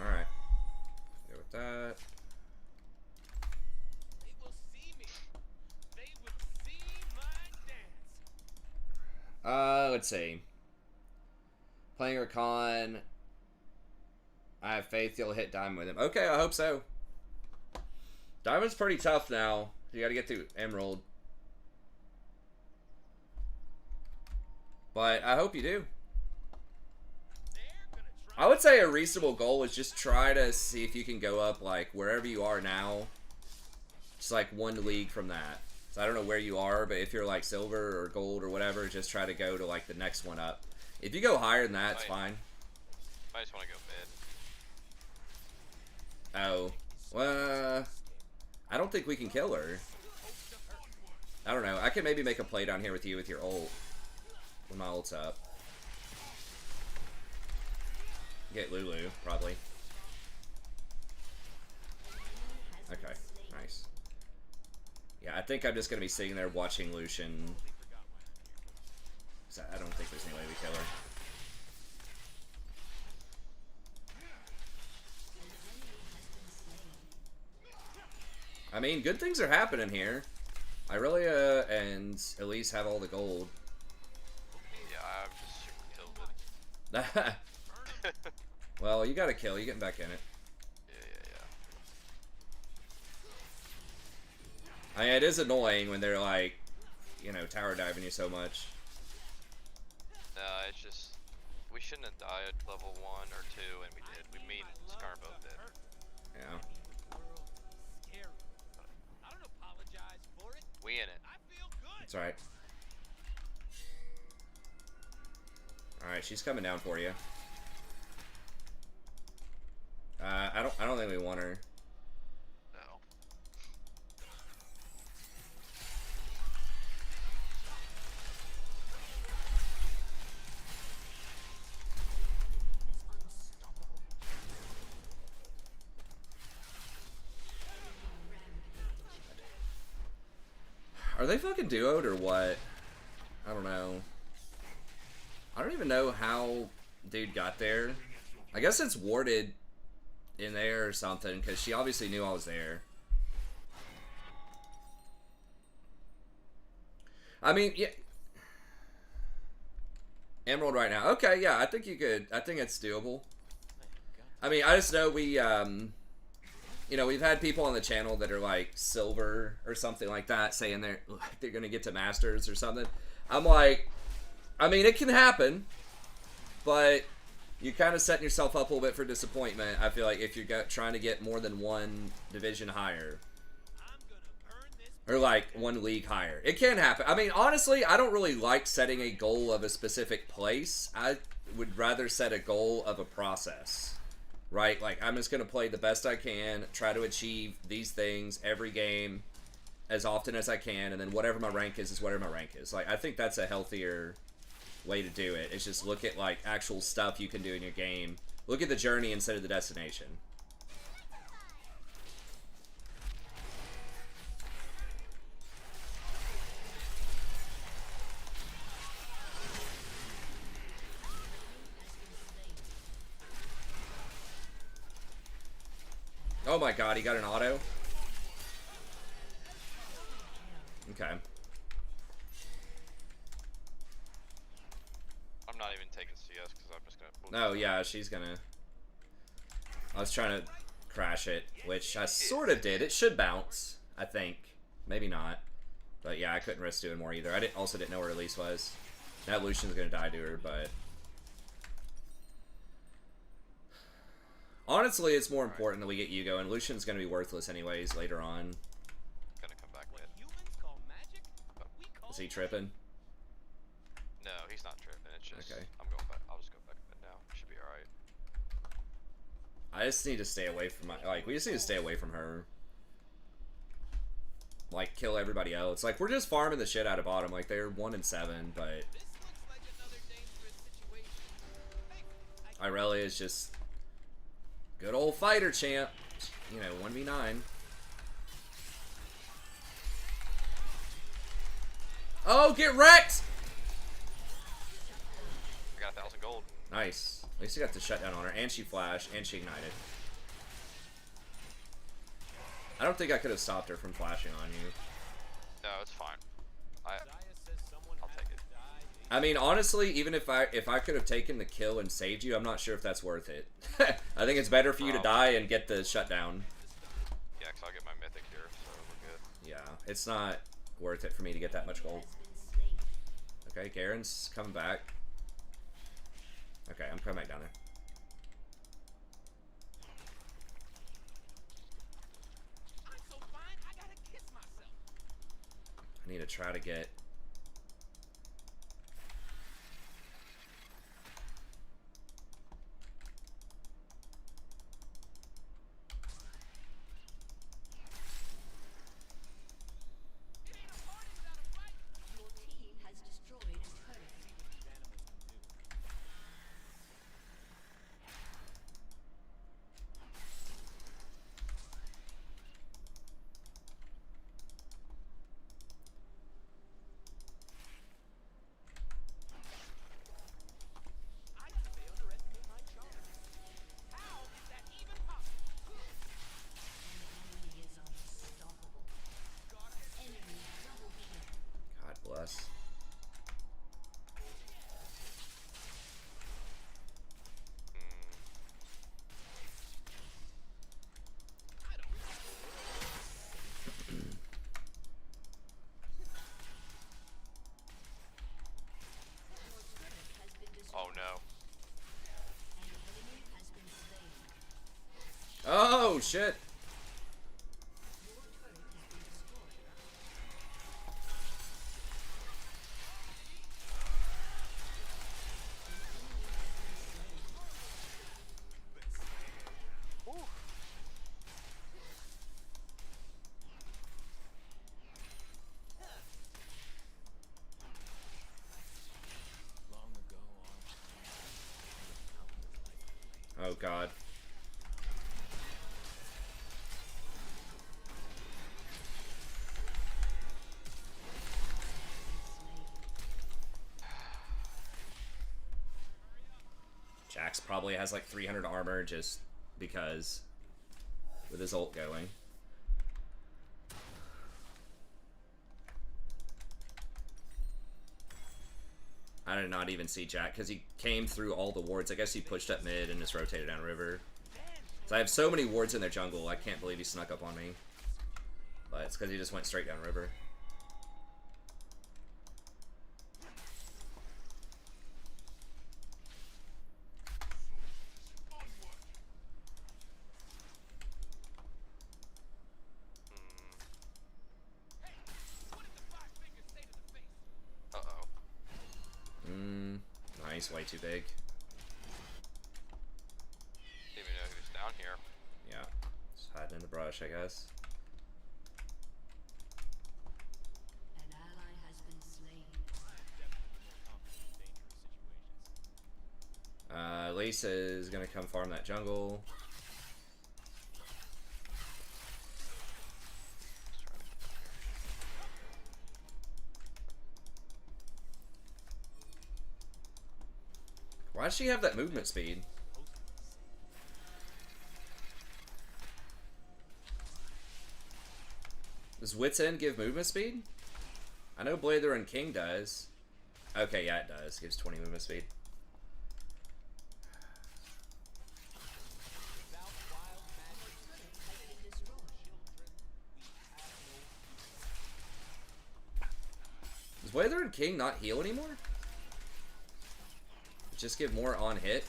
Alright. Go with that. They will see me. They would see my dance. Let's see. Playing Rakan. I have faith you'll hit Diamond with him. Okay, I hope so. Diamond's pretty tough now. You gotta get through Emerald. But I hope you do. They're gonna try. I would say a reasonable goal is just try to see if you can go up, like, wherever you are now. Just, like, one league from that. So I don't know where you are, but if you're, like, silver or gold or whatever, just try to go to, like, the next one up. If you go higher than that, it's fine. I just want to go mid. Oh. Well, I don't think we can kill her. I don't know. I can maybe make a play down here with you with your ult. When my ult's up. Get Lulu, probably. Okay, nice. Yeah, I think I'm just gonna be sitting there watching Lucian. 'Cause I don't think there's any way we kill her. I mean, good things are happening here. I really, and Elise have all the gold. Yeah, I'm just super tilted. Well, you gotta kill. You're getting back in it. Yeah. I mean, it is annoying when they're like, you know, tower diving you so much. It's just, we shouldn't have died at level 1 or 2, and we did. We mean Scar both did. Yeah. World is scary. I don't apologize for it. We in it. I feel good. That's right. Alright, she's coming down for you. I don't think we want her. No. Are they fucking duoed or what? I don't know. I don't even know how dude got there. I guess it's warded in there or something, because she obviously knew I was there. I mean, yeah. Emerald right now. Okay, yeah, I think you could. I think it's doable. I mean, I just know we, you know, we've had people on the channel that are like silver or something like that saying they're going to get to masters or something. I'm like, I mean, it can happen, but you're kind of setting yourself up a little bit for disappointment. I feel like if you're trying to get more than one division higher, or like one league higher, it can happen. I mean, honestly, I don't really like setting a goal of a specific place. I would rather set a goal of a process, right? Like, I'm just going to play the best I can, try to achieve these things every game as often as I can, and then whatever my rank is whatever my rank is. Like, I think that's a healthier way to do it. It's just look at like actual stuff you can do in your game. Look at the journey instead of the destination. Oh my god, he got an auto? Okay. I'm not even taking CS because I'm just gonna. Oh yeah, she's gonna. I was trying to crash it, which I sort of did. It should bounce, I think. Maybe not. But yeah, I couldn't risk doing more either. I also didn't know where Elise was. That Lucian's gonna die to her, but... Honestly, it's more important that we get Yugo, and Lucian's gonna be worthless anyways later on. Gonna come back mid. Is he tripping? No, he's not tripping. It's just Okay. I'm going back. I'll just go back mid now. Should be alright. I just need to stay away from my... Like, we just need to stay away from her. Like, kill everybody else. Like, we're just farming the shit out of bottom. Like, they're 1-7, but... Irelia is just... Good old fighter champ. You know, 1v9. Oh, get wrecked! I got 1,000 gold. Nice. At least you got the shutdown on her. And she flashed. And she ignited. I don't think I could have stopped her from flashing on you. No, it's fine. I'll take it. I mean, honestly, even if I could have taken the kill and saved you, I'm not sure if that's worth it. I think it's better for you to die and get the shutdown. Yeah, because I'll get my mythic here, so we're good. Yeah, it's not worth it for me to get that much gold. Okay, Garen's coming back. Okay, I'm coming back down there. I need to try to get... Your team has destroyed a turret. Enemy is unstoppable. Enemy double kill. God bless. Has been destroyed. Oh no. An enemy has been slain. Oh, shit. Your turret has been destroyed. Oh, God. Jax probably has like 300 armor just because with his ult going. I did not even see Jack because he came through all the wards. I guess he pushed up mid and just rotated down river. So I have so many wards in their jungle. I can't believe he snuck up on me. But it's because he just went straight down river. Uh-oh. Nice, way too big. Didn't even know he was down here. Yeah, just hiding in the brush, I guess. An ally has been slain. Lisa is gonna come farm that jungle. Why does she have that movement speed? Does Wit's End give movement speed? I know Blader and King does. Okay, yeah, it does. Gives 20 movement speed. Does Blader and King not heal anymore? Just give more on hit.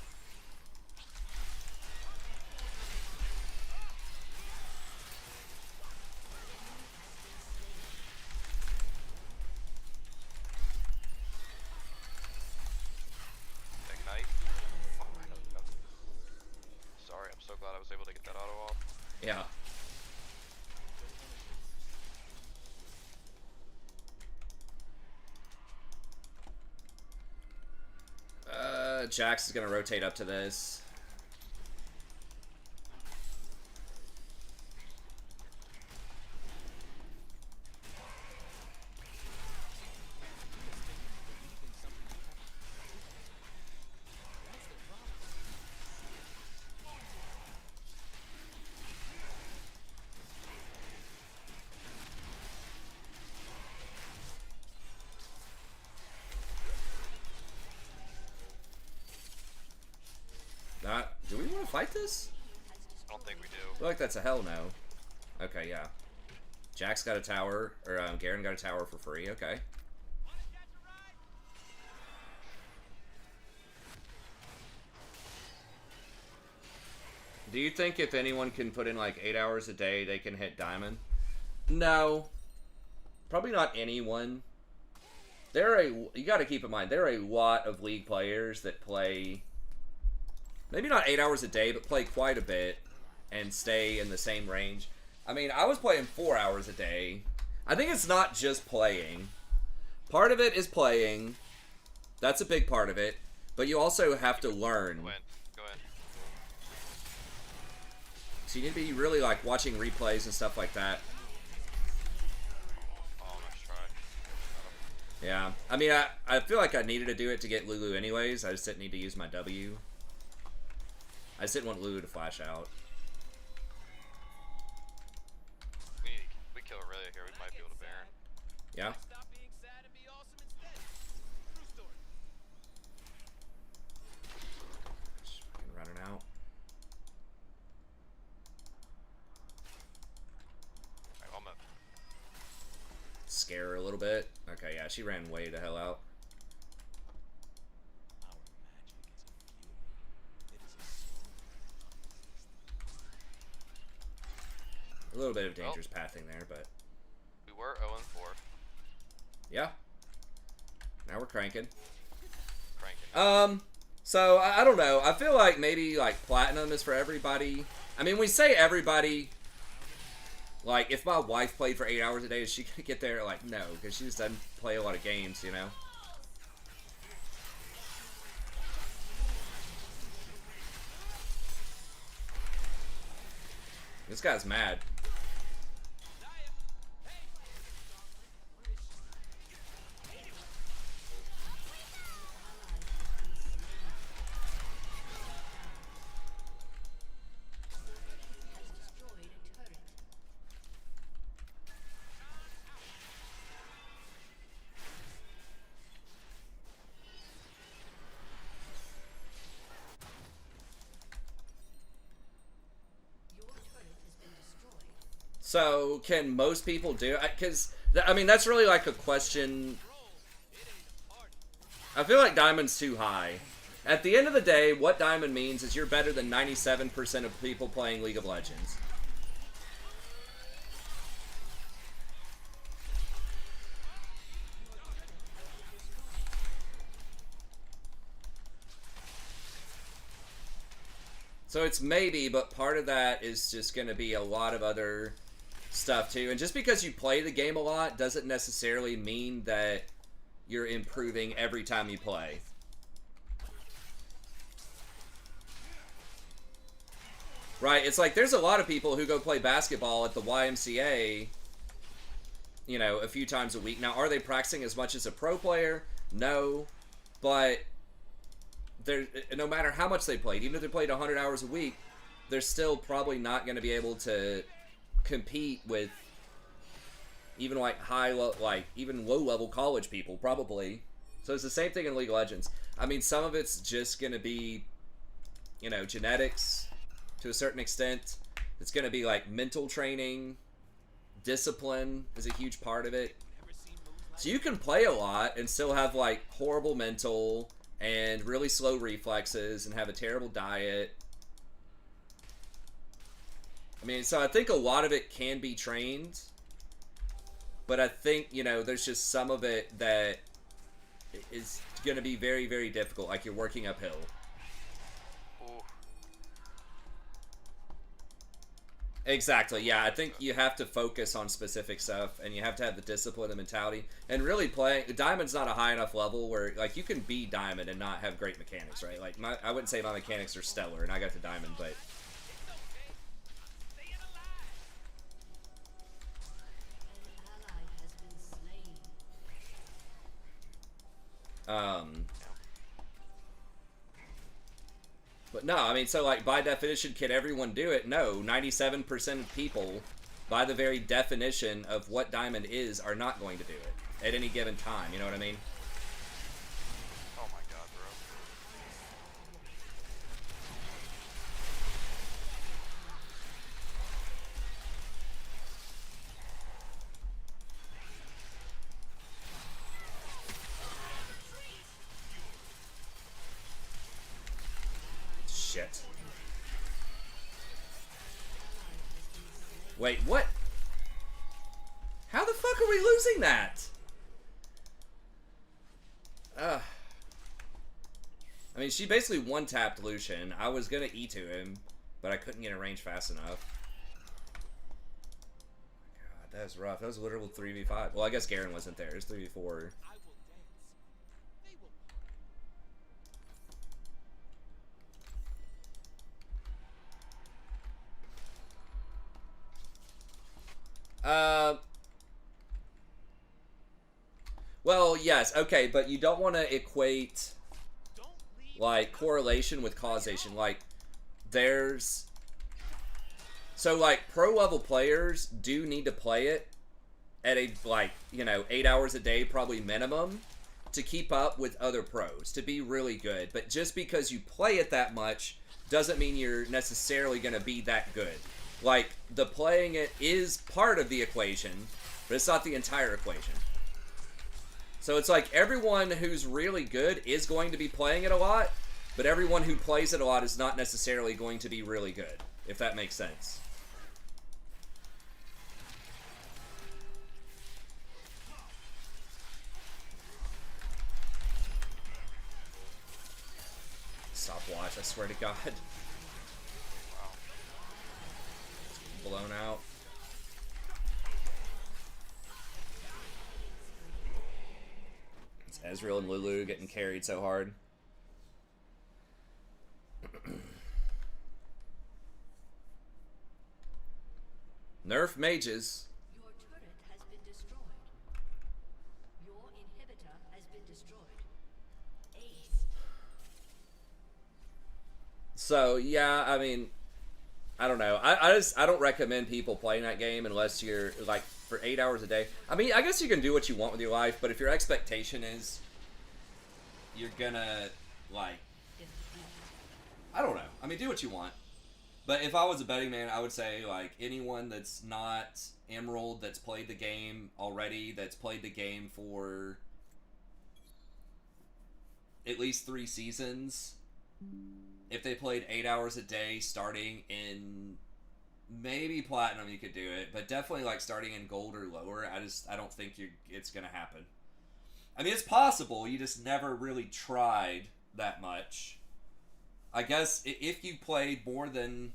Ignite. Oh, sorry, I'm so glad I was able to get that auto off. Yeah. Jax is gonna rotate up to this. Do we want to fight this? I don't think we do. I feel like that's a hell no. Okay, yeah. Jax got a tower, or Garen got a tower for free. Okay. Do you think if anyone can put in like 8 hours a day, they can hit diamond? No. Probably not anyone. You got to keep in mind, there are a lot of League players that play, maybe not 8 hours a day, but play quite a bit and stay in the same range. I mean, I was playing 4 hours a day. I think it's not just playing. Part of it is playing. That's a big part of it. But you also have to learn. Go in. Go in. So you need to be really like watching replays and stuff like that. Oh, nice try. Yeah. I mean, I feel like I needed to do it to get Lulu anyways. I just didn't need to use my W. I just didn't want Lulu to flash out. We kill Aurelia here, we might be able to Baron. Yeah. Stop being sad and be awesome instead. True story. Just fucking running out. Alright, I'm up. Scare her a little bit. Okay, yeah, she ran way the hell out. A little bit of dangerous pathing there, but We were 0-4. yeah. Now we're cranking. Cranking. So I don't know. I feel like maybe like platinum is for everybody. I mean, we say everybody. Like, if my wife played for 8 hours a day, is she gonna get there? Like, no, because she just doesn't play a lot of games, you know. This guy's mad. So, can most people do it? Because, I mean, that's really like a question. I feel like Diamond's too high. At the end of the day, what Diamond means is you're better than 97% of people playing League of Legends. So it's maybe, but part of that is just going to be a lot of other stuff too. And just because you play the game a lot doesn't necessarily mean that you're improving every time you play. Right? It's like there's a lot of people who go play basketball at the YMCA, you know, a few times a week. Now, are they practicing as much as a pro player? No. But no matter how much they played, even if they played 100 hours a week, they're still probably not going to be able to compete with even like even low level college people, probably. So it's the same thing in League of Legends. I mean, some of it's just going to be, you know, genetics to a certain extent. It's going to be like mental training, discipline is a huge part of it. So you can play a lot and still have like horrible mental and really slow reflexes and have a terrible diet. I mean, so I think a lot of it can be trained, but I think, you know, there's just some of it that is going to be very, very difficult, like you're working uphill. Exactly, yeah. I think you have to focus on specific stuff, and you have to have the discipline and mentality. And really playing... Diamond's not a high enough level where, like, you can be Diamond and not have great mechanics, right? Like, I wouldn't say my mechanics are stellar, and I got to Diamond, but... But no, I mean, so, like, by definition, can everyone do it? No, 97% of people, by the very definition of what Diamond is, are not going to do it at any given time, you know what I mean? Oh my god, bro. Shit. Wait, what? How the fuck are we losing that? I mean, she basically one-tapped Lucian. I was gonna E to him, but I couldn't get in range fast enough. God, that was rough. That was a literal 3v5. Well, I guess Garen wasn't there. It was 3v4. Well, yes, okay, but you don't want to equate, like, correlation with causation. Like, there's... So, like, pro-level players do need to play it at a, like, you know, 8 hours a day, probably minimum, to keep up with other pros, to be really good. But just because you play it that much doesn't mean you're necessarily going to be that good. Like, the playing it is part of the equation, but it's not the entire equation. So it's like everyone who's really good is going to be playing it a lot, but everyone who plays it a lot is not necessarily going to be really good, if that makes sense. Stopwatch, I swear to God. Blown out. It's Ezreal and Lulu getting carried so hard. Nerf mages. Your turret has been destroyed. Your inhibitor has been destroyed. Ace. So, yeah, I mean, I don't know. I don't recommend people playing that game unless you're, like, for 8 hours a day. I mean, I guess you can do what you want with your life, but if your expectation is you're gonna, like, I don't know. I mean, do what you want. But if I was a betting man, I would say, like, anyone that's not Emerald, that's played the game already, that's played the game for at least 3 seasons, if they played 8 hours a day starting in maybe Platinum, you could do it, but definitely, like, starting in Gold or lower, I don't think it's going to happen. I mean, it's possible, you just never really tried that much. I guess if you played more than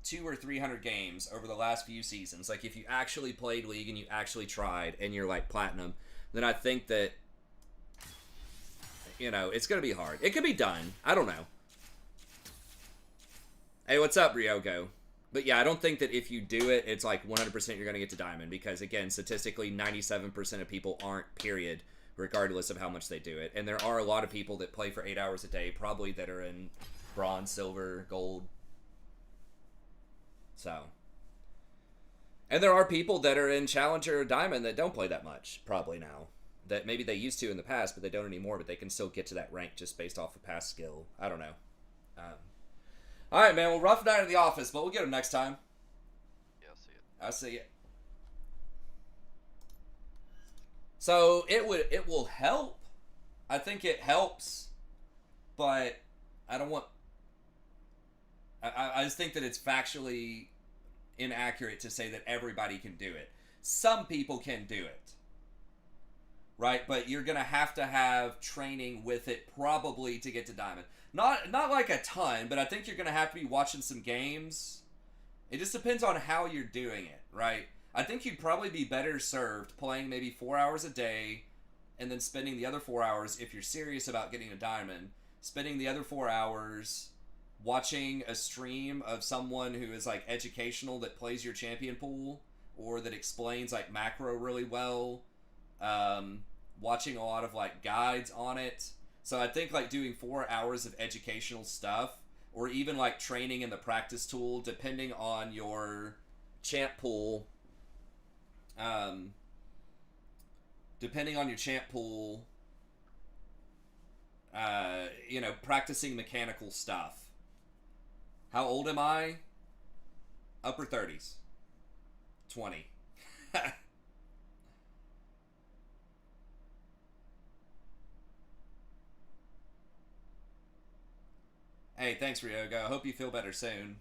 200 or 300 games over the last few seasons, like if you actually played League and you actually tried and you're like Platinum, then I think that, you know, it's going to be hard. It could be done. I don't know. Hey, what's up, Ryogo? But yeah, I don't think that if you do it, it's like 100% you're going to get to Diamond, because again, statistically, 97% of people aren't, period, regardless of how much they do it. And there are a lot of people that play for 8 hours a day, probably, that are in Bronze, Silver, Gold. So. And there are people that are in Challenger or Diamond that don't play that much, probably now. That maybe they used to in the past, but they don't anymore, but they can still get to that rank just based off of past skill. I don't know. Alright, man, well, rough night in the office, but we'll get him next time. Yeah, I'll see it. I'll see it. So it will help. I think it helps, but I don't want. I just think that it's factually inaccurate to say that everybody can do it. Some people can do it, right? But you're gonna have to have training with it probably to get to Diamond. Not like a ton, but I think you're gonna have to be watching some games. It just depends on how you're doing it, right? I think you'd probably be better served playing maybe 4 hours a day and then spending the other 4 hours, if you're serious about getting a Diamond, spending the other 4 hours watching a stream of someone who is like educational that plays your champion pool or that explains like macro really well, watching a lot of like guides on it. So I think like doing 4 hours of educational stuff, or even like training in the practice tool, depending on your champ pool, you know, practicing mechanical stuff. How old am I? Upper 30s. 20. Hey, thanks, Ryogo. I hope you feel better soon.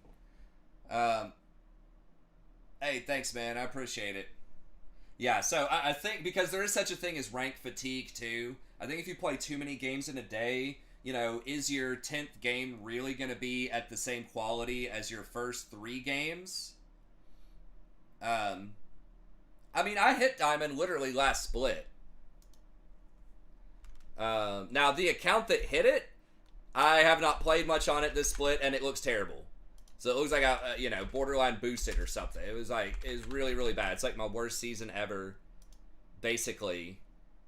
Hey, thanks, man. I appreciate it. Yeah, so I think because there is such a thing as rank fatigue, too. I think if you play too many games in a day, you know, is your 10th game really going to be at the same quality as your first 3 games? I mean, I hit Diamond literally last split. Now, the account that hit it, I have not played much on it this split, and it looks terrible. So it looks like I, you know, borderline boosted or something. It was really, really bad. It's like my worst season ever, basically.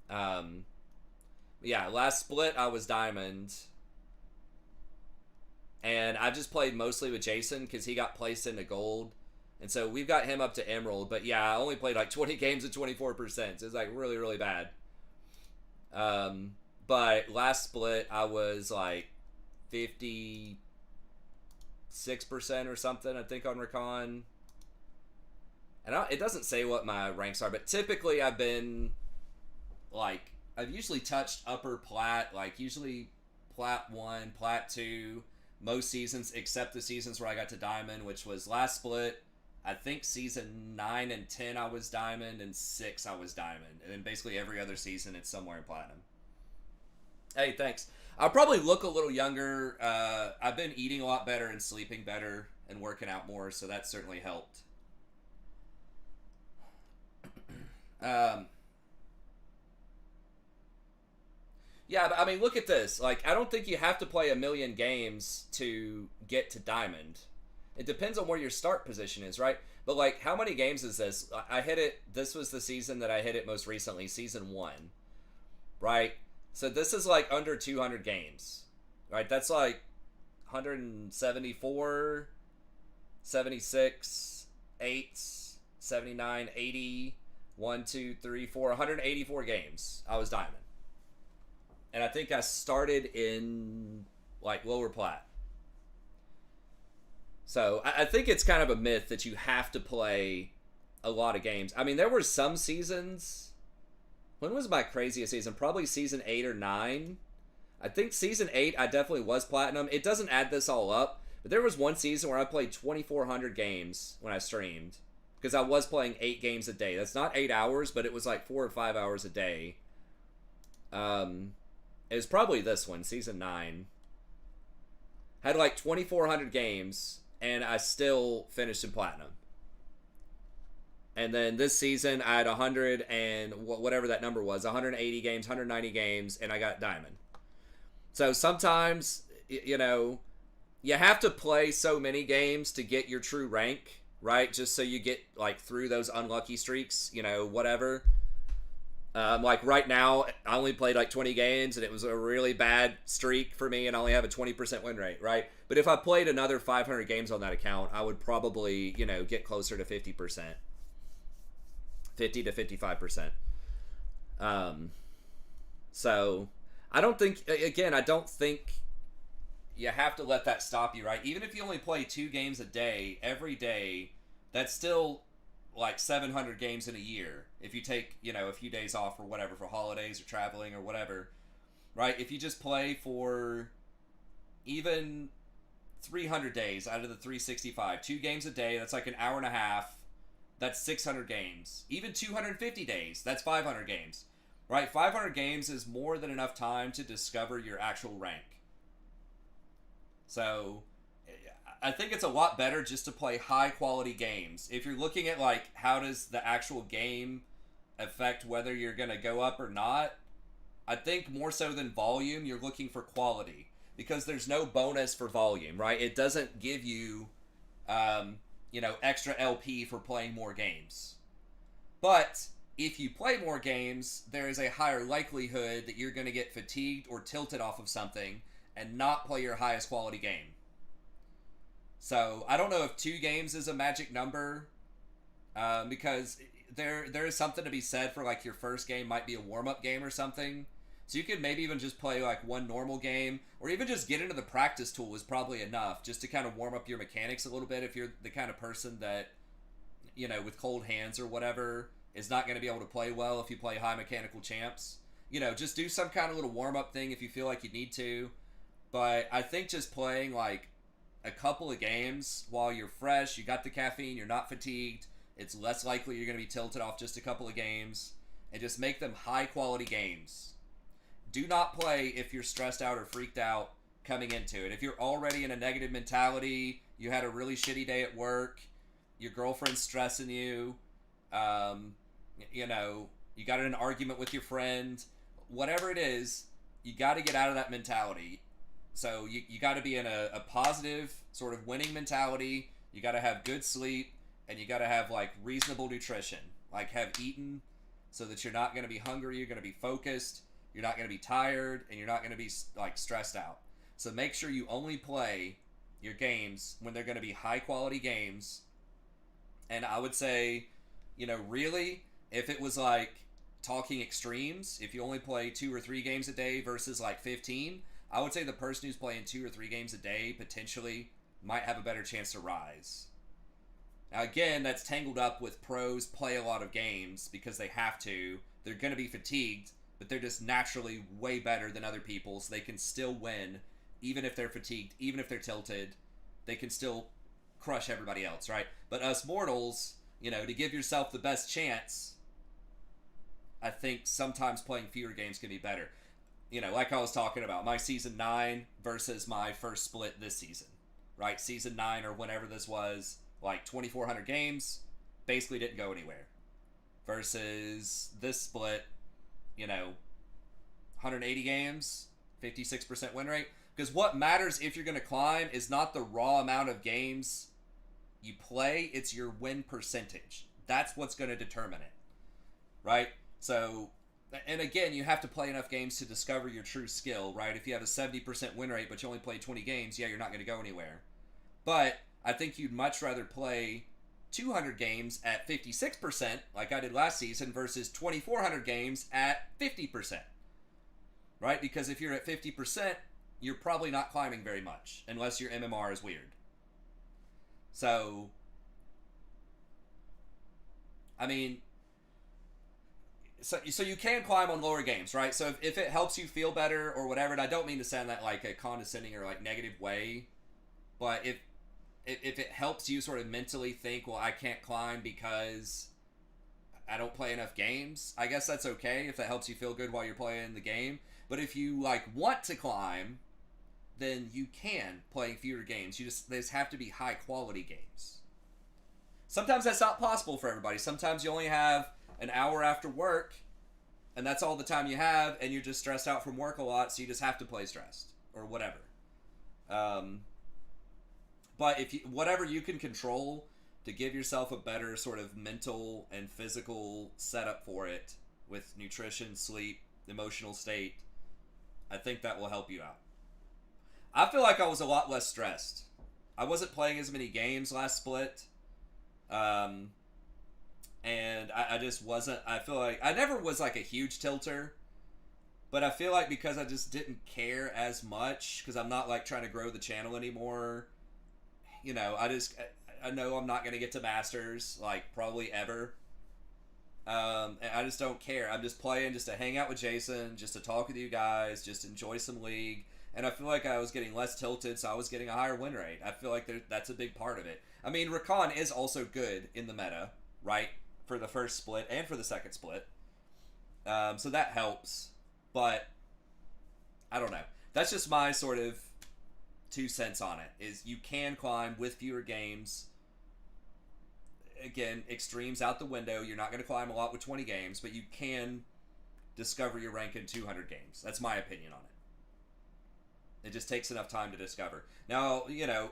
Yeah, last split I was Diamond. And I just played mostly with Jason because he got placed into Gold. And so we've got him up to Emerald. But yeah, I only played like 20 games at 24%. So it's like really, really bad. But last split I was like 56% or something, I think, on Rakan. And it doesn't say what my ranks are, but typically I've been like, I've usually touched upper plat, like usually plat 1, plat 2, most seasons except the seasons where I got to Diamond, which was last split. I think season 9 and 10 I was Diamond, and 6 I was Diamond. And then basically every other season it's somewhere in Platinum. Hey, thanks. I'll probably look a little younger. I've been eating a lot better and sleeping better and working out more, so that certainly helped. Yeah, but I mean, look at this. Like, I don't think you have to play 1,000,000 games to get to Diamond. It depends on where your start position is, right? But, like, how many games is this? I hit it, this was the season that I hit it most recently, season 1, right? So this is, like, under 200 games, right? That's, like, 174, 76, 8, 79, 80, 1, 2, 3, 4, 184 games. I was Diamond. And I think I started in, like, lower plat. So I think it's kind of a myth that you have to play a lot of games. I mean, there were some seasons. When was my craziest season? Probably season 8 or 9. I think season 8 I definitely was platinum. It doesn't add this all up, but there was one season where I played 2,400 games when I streamed, because I was playing 8 games a day. That's not 8 hours, but it was like 4 or 5 hours a day. It was probably this one, season 9. Had like 2,400 games, and I still finished in platinum. And then this season, I had 100 and whatever that number was, 180 games, 190 games, and I got diamond. So sometimes, you know, you have to play so many games to get your true rank, right? Just so you get, like, through those unlucky streaks, you know, whatever. Like, right now, I only played, like, 20 games, and it was a really bad streak for me, and I only have a 20% win rate, right? But if I played another 500 games on that account, I would probably, you know, get closer to 50%. 50 to 55%. So, I don't think you have to let that stop you, right? Even if you only play 2 games a day, every day, that's still like 700 games in a year. If you take, you know, a few days off or whatever for holidays or traveling or whatever, right? If you just play for even 300 days out of the 365, 2 games a day, that's like an hour and a half. That's 600 games. Even 250 days, that's 500 games. Right? 500 games is more than enough time to discover your actual rank. So, I think it's a lot better just to play high quality games. If you're looking at, like, how does the actual game affect whether you're going to go up or not, I think more so than volume, you're looking for quality. Because there's no bonus for volume, right? It doesn't give you, you know, extra LP for playing more games. But if you play more games, there is a higher likelihood that you're going to get fatigued or tilted off of something and not play your highest quality game. So, I don't know if 2 games is a magic number, because there is something to be said for, like, your first game might be a warm-up game or something. So you could maybe even just play, like, 1 normal game, or even just get into the practice tool is probably enough, just to kind of warm up your mechanics a little bit if you're the kind of person that, you know, with cold hands or whatever, is not going to be able to play well if you play high mechanical champs. You know, just do some kind of little warm-up thing if you feel like you need to. But I think just playing, like, a couple of games while you're fresh, you got the caffeine, you're not fatigued, it's less likely you're going to be tilted off just a couple of games, and just make them high-quality games. Do not play if you're stressed out or freaked out coming into it. If you're already in a negative mentality, you had a really shitty day at work, your girlfriend's stressing you, you know, you got in an argument with your friend, whatever it is, you got to get out of that mentality. So you got to be in a positive sort of winning mentality. You got to have good sleep, and you got to have, like, reasonable nutrition. Like, have eaten so that you're not going to be hungry, you're going to be focused, you're not going to be tired, and you're not going to be, like, stressed out. So make sure you only play your games when they're going to be high quality games. And I would say, you know, really, if it was like talking extremes, if you only play 2 or 3 games a day versus like 15, I would say the person who's playing 2 or 3 games a day potentially might have a better chance to rise. Now again, that's tangled up with pros play a lot of games because they have to. They're going to be fatigued, but they're just naturally way better than other people, so they can still win, even if they're fatigued, even if they're tilted. They can still crush everybody else, right? But us mortals, you know, to give yourself the best chance, I think sometimes playing fewer games can be better. You know, like I was talking about, my Season 9 versus my first split this season, right? Season 9 or whenever this was, like 2,400 games, basically didn't go anywhere. Versus this split, you know, 180 games, 56% win rate. Because what matters if you're going to climb is not the raw amount of games you play, it's your win percentage. That's what's going to determine it, right? So, and again, you have to play enough games to discover your true skill, right? If you have a 70% win rate but you only play 20 games, yeah, you're not going to go anywhere. But I think you'd much rather play 200 games at 56%, like I did last season, versus 2,400 games at 50%, right? Because if you're at 50%, you're probably not climbing very much, unless your MMR is weird. So, I mean, so you can climb on lower games, right? So if it helps you feel better or whatever, and I don't mean to sound that like a condescending or like negative way, but if it helps you sort of mentally think, well, I can't climb because I don't play enough games, I guess that's okay if that helps you feel good while you're playing the game. But if you like want to climb, then you can play fewer games. They just have to be high quality games. Sometimes that's not possible for everybody. Sometimes you only have an hour after work, and that's all the time you have, and you're just stressed out from work a lot, so you just have to play stressed or whatever. But if you, whatever you can control to give yourself a better sort of mental and physical setup for it with nutrition, sleep, emotional state, I think that will help you out. I feel like I was a lot less stressed. I wasn't playing as many games last split. And I just wasn't, I feel like, I never was like a huge tilter, but I feel like because I just didn't care as much, because I'm not like trying to grow the channel anymore, you know, I know I'm not going to get to Masters, like, probably ever. And I just don't care. I'm just playing just to hang out with Jason, just to talk with you guys, just enjoy some League. And I feel like I was getting less tilted, so I was getting a higher win rate. I feel like that's a big part of it. I mean, Rakan is also good in the meta, right? For the first split and for the second split. So that helps. But, I don't know. That's just my sort of 2 cents on it, is you can climb with fewer games. Again, extremes out the window. You're not going to climb a lot with 20 games, but you can discover your rank in 200 games. That's my opinion on it. It just takes enough time to discover. Now, you know,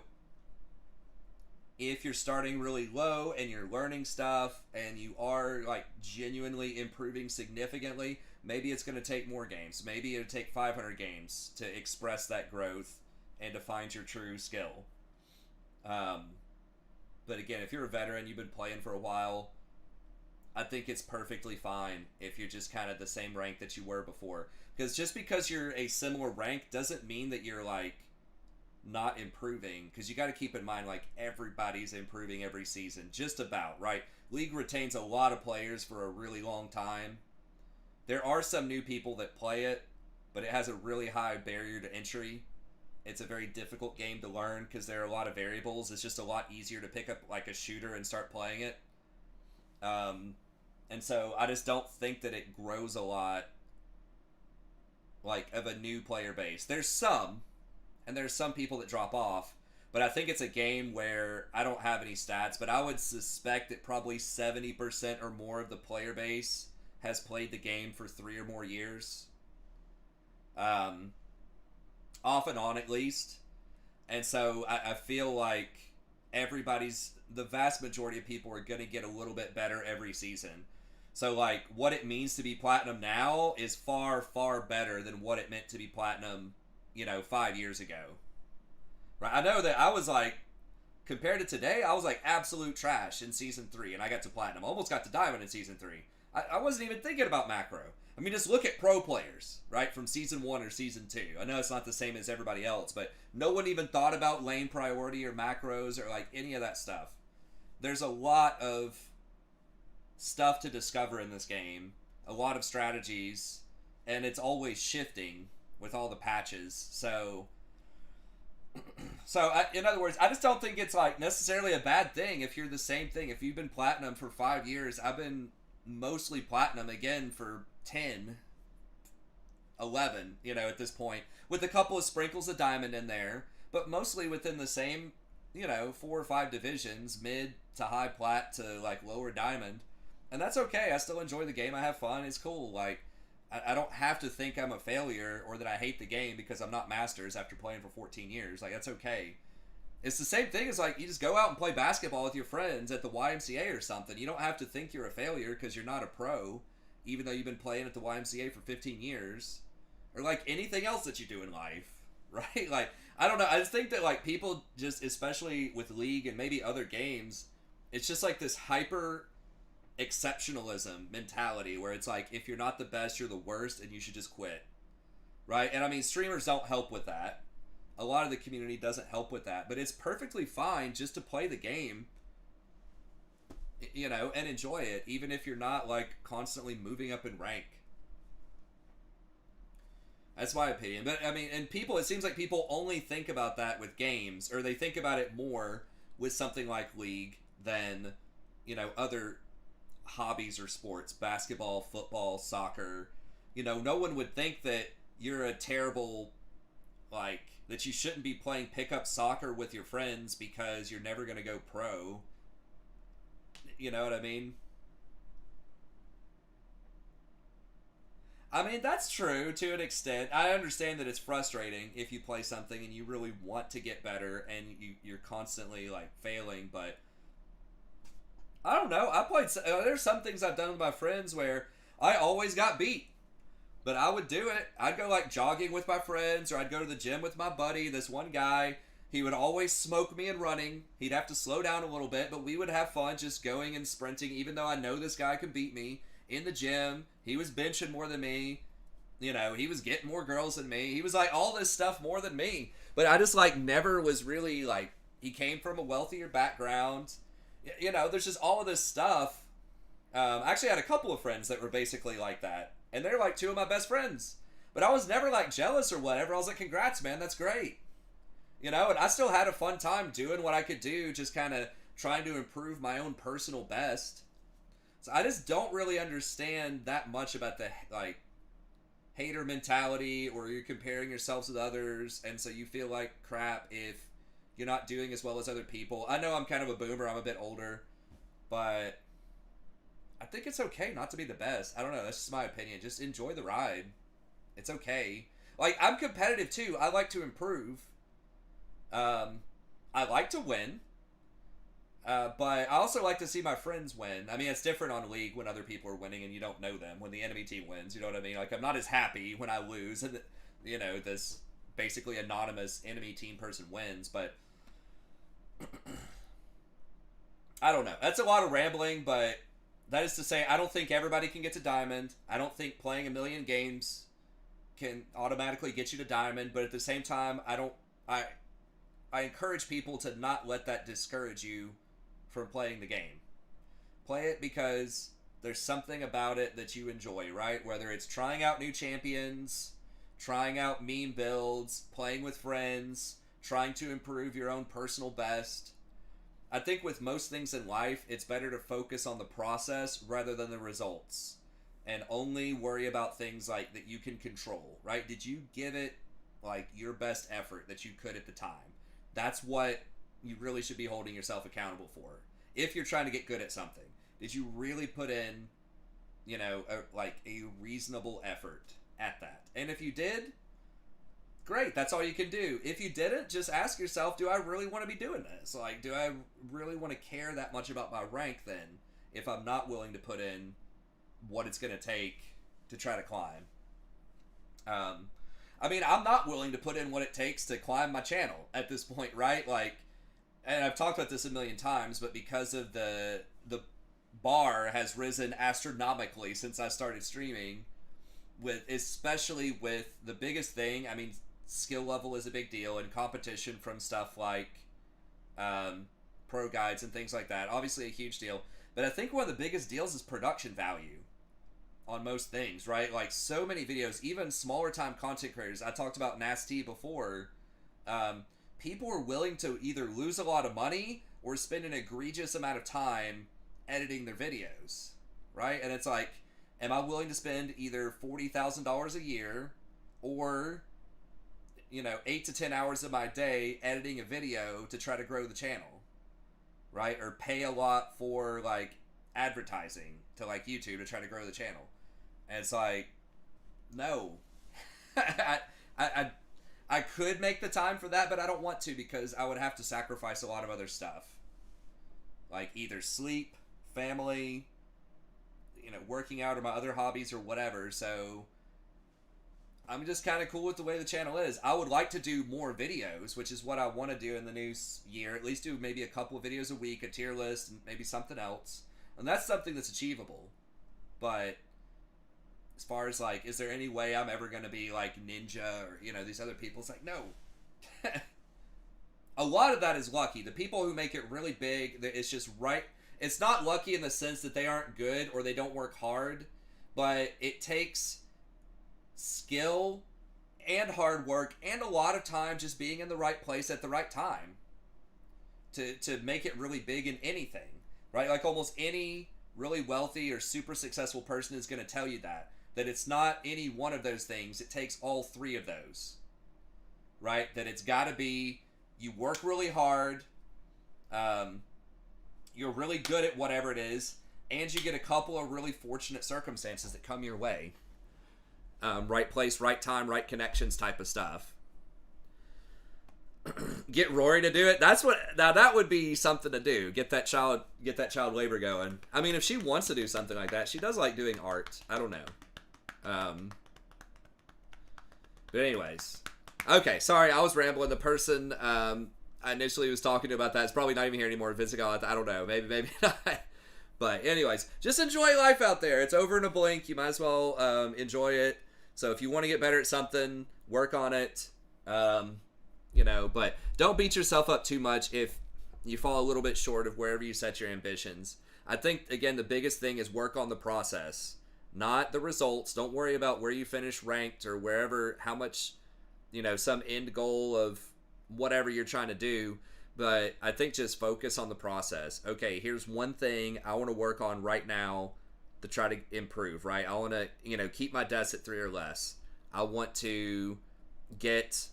if you're starting really low and you're learning stuff and you are like genuinely improving significantly, maybe it's going to take more games. Maybe it'll take 500 games to express that growth and to find your true skill. But again, if you're a veteran, you've been playing for a while, I think it's perfectly fine if you're just kind of the same rank that you were before. Because just because you're a similar rank doesn't mean that you're like not improving, because you got to keep in mind, like, everybody's improving every season, just about, right? League retains a lot of players for a really long time. There are some new people that play it, but it has a really high barrier to entry. It's a very difficult game to learn because there are a lot of variables. It's just a lot easier to pick up like a shooter and start playing it. And so I just don't think that it grows a lot, like, of a new player base. There's some, and there's some people that drop off, but I think it's a game where I don't have any stats, but I would suspect that probably 70% or more of the player base has played the game for 3 or more years. Off and on, at least. And so I feel like the vast majority of people are going to get a little bit better every season. So, like, what it means to be platinum now is far, far better than what it meant to be platinum, 5 years ago. Right? I know that I was, like, compared to today, I was, like, absolute trash in Season 3, and I got to platinum. I almost got to diamond in Season 3. I wasn't even thinking about macro. I mean, just look at pro players, right, from Season 1 or Season 2. I know it's not the same as everybody else, but no one even thought about lane priority or macros or, like, any of that stuff. There's a lot of stuff to discover in this game, a lot of strategies, and it's always shifting with all the patches. So in other words, I just don't think it's, like, necessarily a bad thing if you're the same thing. If you've been platinum for 5 years, I've been mostly platinum again for 10, 11, at this point, with a couple of sprinkles of diamond in there, but mostly within the same, 4 or 5 divisions, mid to high plat to, like, lower diamond. And that's okay. I still enjoy the game. I have fun. It's cool. Like, I don't have to think I'm a failure or that I hate the game because I'm not Masters after playing for 14 years. Like, that's okay. It's the same thing as, like, you just go out and play basketball with your friends at the YMCA or something. You don't have to think you're a failure because you're not a pro, even though you've been playing at the YMCA for 15 years. Or, like, anything else that you do in life, right? Like, I don't know. I just think that, like, people just, especially with League and maybe other games, it's just, like, this hyper exceptionalism mentality where it's like, if you're not the best, you're the worst, and you should just quit, right? And I mean, streamers don't help with that. a lot of the community doesn't help with that, but it's perfectly fine just to play the game, you know, and enjoy it, even if you're not like constantly moving up in rank. That's my opinion. But I mean, and people, it seems like people only think about that with games, or they think about it more with something like League than, you know, other hobbies or sports, basketball, football, soccer. You know, no one would think that you're a terrible, like, that you shouldn't be playing pickup soccer with your friends because you're never going to go pro. You know what I mean? I mean, that's true to an extent. I understand that it's frustrating if you play something and you really want to get better and you're constantly, like, failing, but I don't know. There's some things I've done with my friends where I always got beat. But I would do it. I'd go like jogging with my friends, or I'd go to the gym with my buddy. This one guy, he would always smoke me in running. He'd have to slow down a little bit, but we would have fun just going and sprinting, even though I know this guy could beat me. In the gym, he was benching more than me. You know, he was getting more girls than me. He was like all this stuff more than me. But I just like never was really like, he came from a wealthier background. You know, there's just all of this stuff. I actually had a couple of friends that were basically like that. And they're like two of my best friends. But I was never like jealous or whatever. I was like, congrats, man, that's great. You know, and I still had a fun time doing what I could do, just kind of trying to improve my own personal best. So I just don't really understand that much about the, like, hater mentality, or you're comparing yourselves with others, and so you feel like crap if you're not doing as well as other people. I know I'm kind of a boomer, I'm a bit older, but I think it's okay not to be the best. I don't know, that's just my opinion. Just enjoy the ride. It's okay. Like, I'm competitive too. I like to improve. I like to win. But I also like to see my friends win. I mean, it's different on League when other people are winning and you don't know them. When the enemy team wins, you know what I mean? Like, I'm not as happy when I lose and, you know, this basically anonymous enemy team person wins, but I don't know. That's a lot of rambling, but that is to say, I don't think everybody can get to Diamond. I don't think playing a million games can automatically get you to Diamond, but at the same time, I encourage people to not let that discourage you from playing the game. Play it because there's something about it that you enjoy, right? Whether it's trying out new champions, trying out meme builds, playing with friends, trying to improve your own personal best. I think with most things in life, it's better to focus on the process rather than the results, and only worry about things like that you can control, right? Did you give it like your best effort that you could at the time? That's what you really should be holding yourself accountable for. If you're trying to get good at something, did you really put in, you know, a reasonable effort at that? And if you did, great, that's all you can do. If you didn't, just ask yourself, do I really want to be doing this? Like, do I really want to care that much about my rank then, if I'm not willing to put in what it's going to take to try to climb? I mean, I'm not willing to put in what it takes to climb my channel at this point, right? Like, and I've talked about this a million times, but because of the bar has risen astronomically since I started streaming, especially with the biggest thing, I mean, skill level is a big deal, and competition from stuff like pro guides and things like that, obviously a huge deal. But I think one of the biggest deals is production value on most things, right? Like, so many videos, even smaller time content creators, I talked about Nasty before, people are willing to either lose a lot of money or spend an egregious amount of time editing their videos, right? And it's like, am I willing to spend either $40,000 a year or, you know, 8 to 10 hours of my day editing a video to try to grow the channel, right? Or pay a lot for, like, advertising to, like, YouTube to try to grow the channel. And it's like, no. I could make the time for that, but I don't want to, because I would have to sacrifice a lot of other stuff. Like either sleep, family, you know, working out, or my other hobbies or whatever. So I'm just kind of cool with the way the channel is. I would like to do more videos, which is what I want to do in the new year. At least do maybe a couple of videos a week, a tier list, and maybe something else. And that's something that's achievable. But as far as, like, is there any way I'm ever going to be like Ninja or, you know, these other people? It's like, no. a lot of that is lucky. The people who make it really big, it's just right. It's not lucky in the sense that they aren't good or they don't work hard, but it takes skill and hard work and a lot of time just being in the right place at the right time to make it really big in anything, right? Like almost any really wealthy or super successful person is going to tell you that it's not any one of those things. It takes all three of those, right? That it's got to be, you work really hard, you're really good at whatever it is, and you get a couple of really fortunate circumstances that come your way. Right place, right time, right connections type of stuff. Get Rory to do it. Now that would be something to do. Get that child labor going. I mean, if she wants to do something like that, she does like doing art. I don't know. But anyways, okay. Sorry, I was rambling. The person I initially was talking to about that is probably not even here anymore. Visigal, I don't know. Maybe not. But anyways, just enjoy life out there. It's over in a blink. You might as well enjoy it. So if you want to get better at something, work on it. But don't beat yourself up too much if you fall a little bit short of wherever you set your ambitions. I think, again, the biggest thing is work on the process, not the results. Don't worry about where you finish ranked or wherever, how much, some end goal of whatever you're trying to do. But I think just focus on the process. Okay, here's one thing I want to work on right now to try to improve, right? I want to, keep my desk at 3 or less. I want to get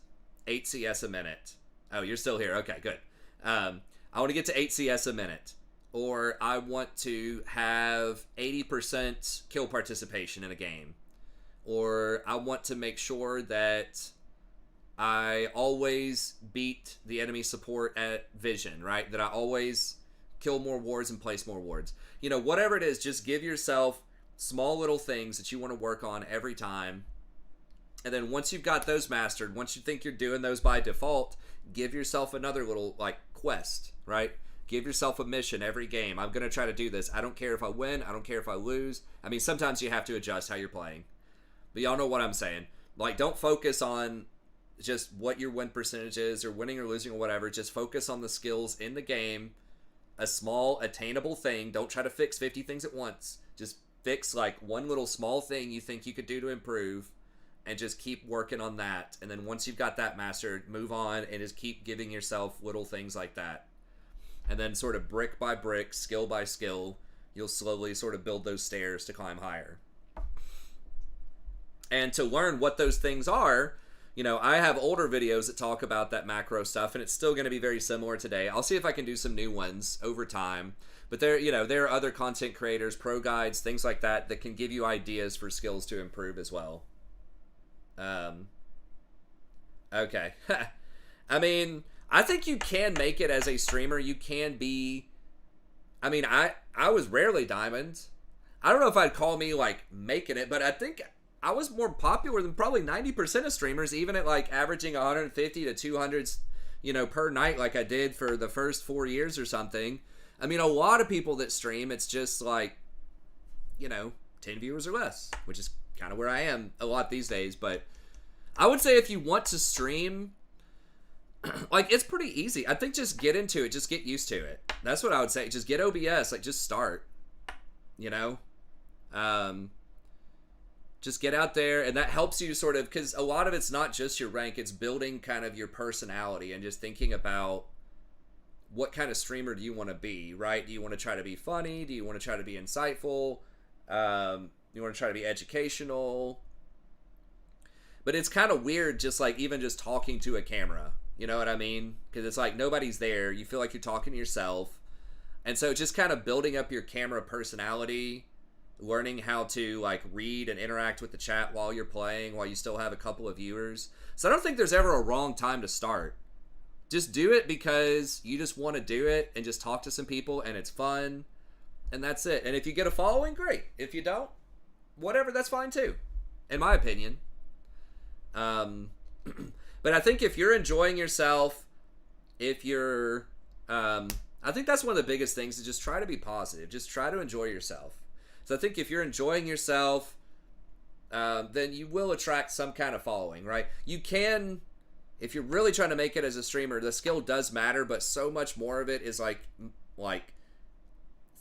8 CS a minute. Oh, you're still here. Okay, good. I want to get to 8 CS a minute. Or I want to have 80% kill participation in a game. Or I want to make sure that I always beat the enemy support at vision, right? That I always kill more wards and place more wards. Whatever it is, just give yourself small little things that you want to work on every time. And then once you've got those mastered, once you think you're doing those by default, give yourself another little, quest, right? Give yourself a mission every game. I'm going to try to do this. I don't care if I win. I don't care if I lose. I mean, sometimes you have to adjust how you're playing. But y'all know what I'm saying. Don't focus on just what your win percentage is or winning or losing or whatever. Just focus on the skills in the game. A small, attainable thing. Don't try to fix 50 things at once. Just fix, one little small thing you think you could do to improve. And just keep working on that. And then once you've got that mastered, move on and just keep giving yourself little things like that. And then sort of brick by brick, skill by skill, you'll slowly sort of build those stairs to climb higher. And to learn what those things are, I have older videos that talk about that macro stuff, and it's still going to be very similar today. I'll see if I can do some new ones over time. But there are other content creators, pro guides, things like that can give you ideas for skills to improve as well. Okay. I mean, I think you can make it as a streamer. You can be, I was rarely diamond. I don't know if I'd call me making it, but I think I was more popular than probably 90% of streamers, even at averaging 150 to 200s, per night like I did for the first 4 years or something. A lot of people that stream, it's just 10 viewers or less, which is kind of where I am a lot these days. But I would say if you want to stream, it's pretty easy. I think just get into it, just get used to it. That's what I would say. Just get OBS, just start, just get out there, and that helps you sort of, because a lot of it's not just your rank, it's building kind of your personality and just thinking about what kind of streamer do you want to be, right? Do you want to try to be funny? Do you want to try to be insightful? You want to try to be educational? But it's kind of weird just even just talking to a camera. You know what I mean? Because it's nobody's there. You feel like you're talking to yourself. And so just kind of building up your camera personality, learning how to read and interact with the chat while you're playing, while you still have a couple of viewers. So I don't think there's ever a wrong time to start. Just do it because you just want to do it and just talk to some people and it's fun. And that's it. And if you get a following, great. If you don't, whatever, that's fine too, in my opinion. But I think if you're enjoying yourself, if you're, I think that's one of the biggest things, is just try to be positive. Just try to enjoy yourself. So I think if you're enjoying yourself, then you will attract some kind of following, right? You can, if you're really trying to make it as a streamer, the skill does matter, but so much more of it is like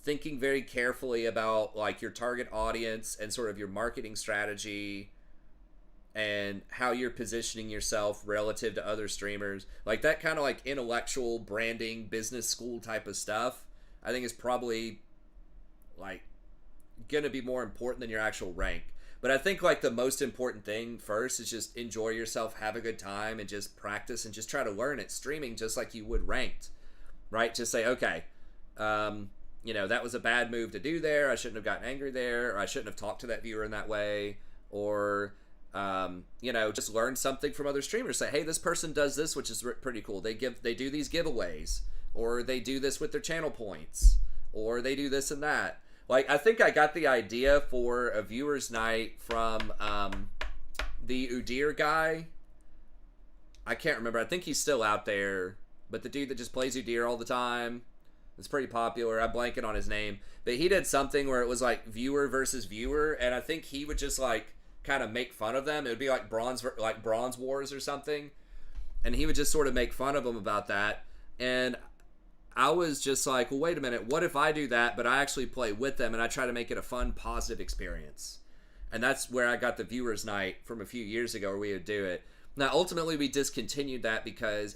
thinking very carefully about like your target audience and sort of your marketing strategy and how you're positioning yourself relative to other streamers. Like that kind of like intellectual branding, business school type of stuff, I think is probably like gonna be more important than your actual rank. But I think like the most important thing first is just enjoy yourself, have a good time, and just practice and just try to learn it streaming just like you would ranked, right? Just say, okay, you know, that was a bad move to do there. I shouldn't have gotten angry there, or I shouldn't have talked to that viewer in that way, or you know, just learn something from other streamers. Say, hey, this person does this, which is pretty cool. They do these giveaways, or they do this with their channel points, or they do this and that. Like, I think I got the idea for a viewers night from the Udyr guy. I can't remember. I think he's still out there, but the dude that just plays Udyr all the time. It's pretty popular. I'm blanking on his name, but he did something where it was like viewer versus viewer, and I think he would just like kind of make fun of them. It would be like bronze wars or something, and he would just sort of make fun of them about that. And I was just like, well, wait a minute, what if I do that, but I actually play with them and I try to make it a fun, positive experience? And that's where I got the viewers night from a few years ago where we would do it. Now, ultimately, we discontinued that because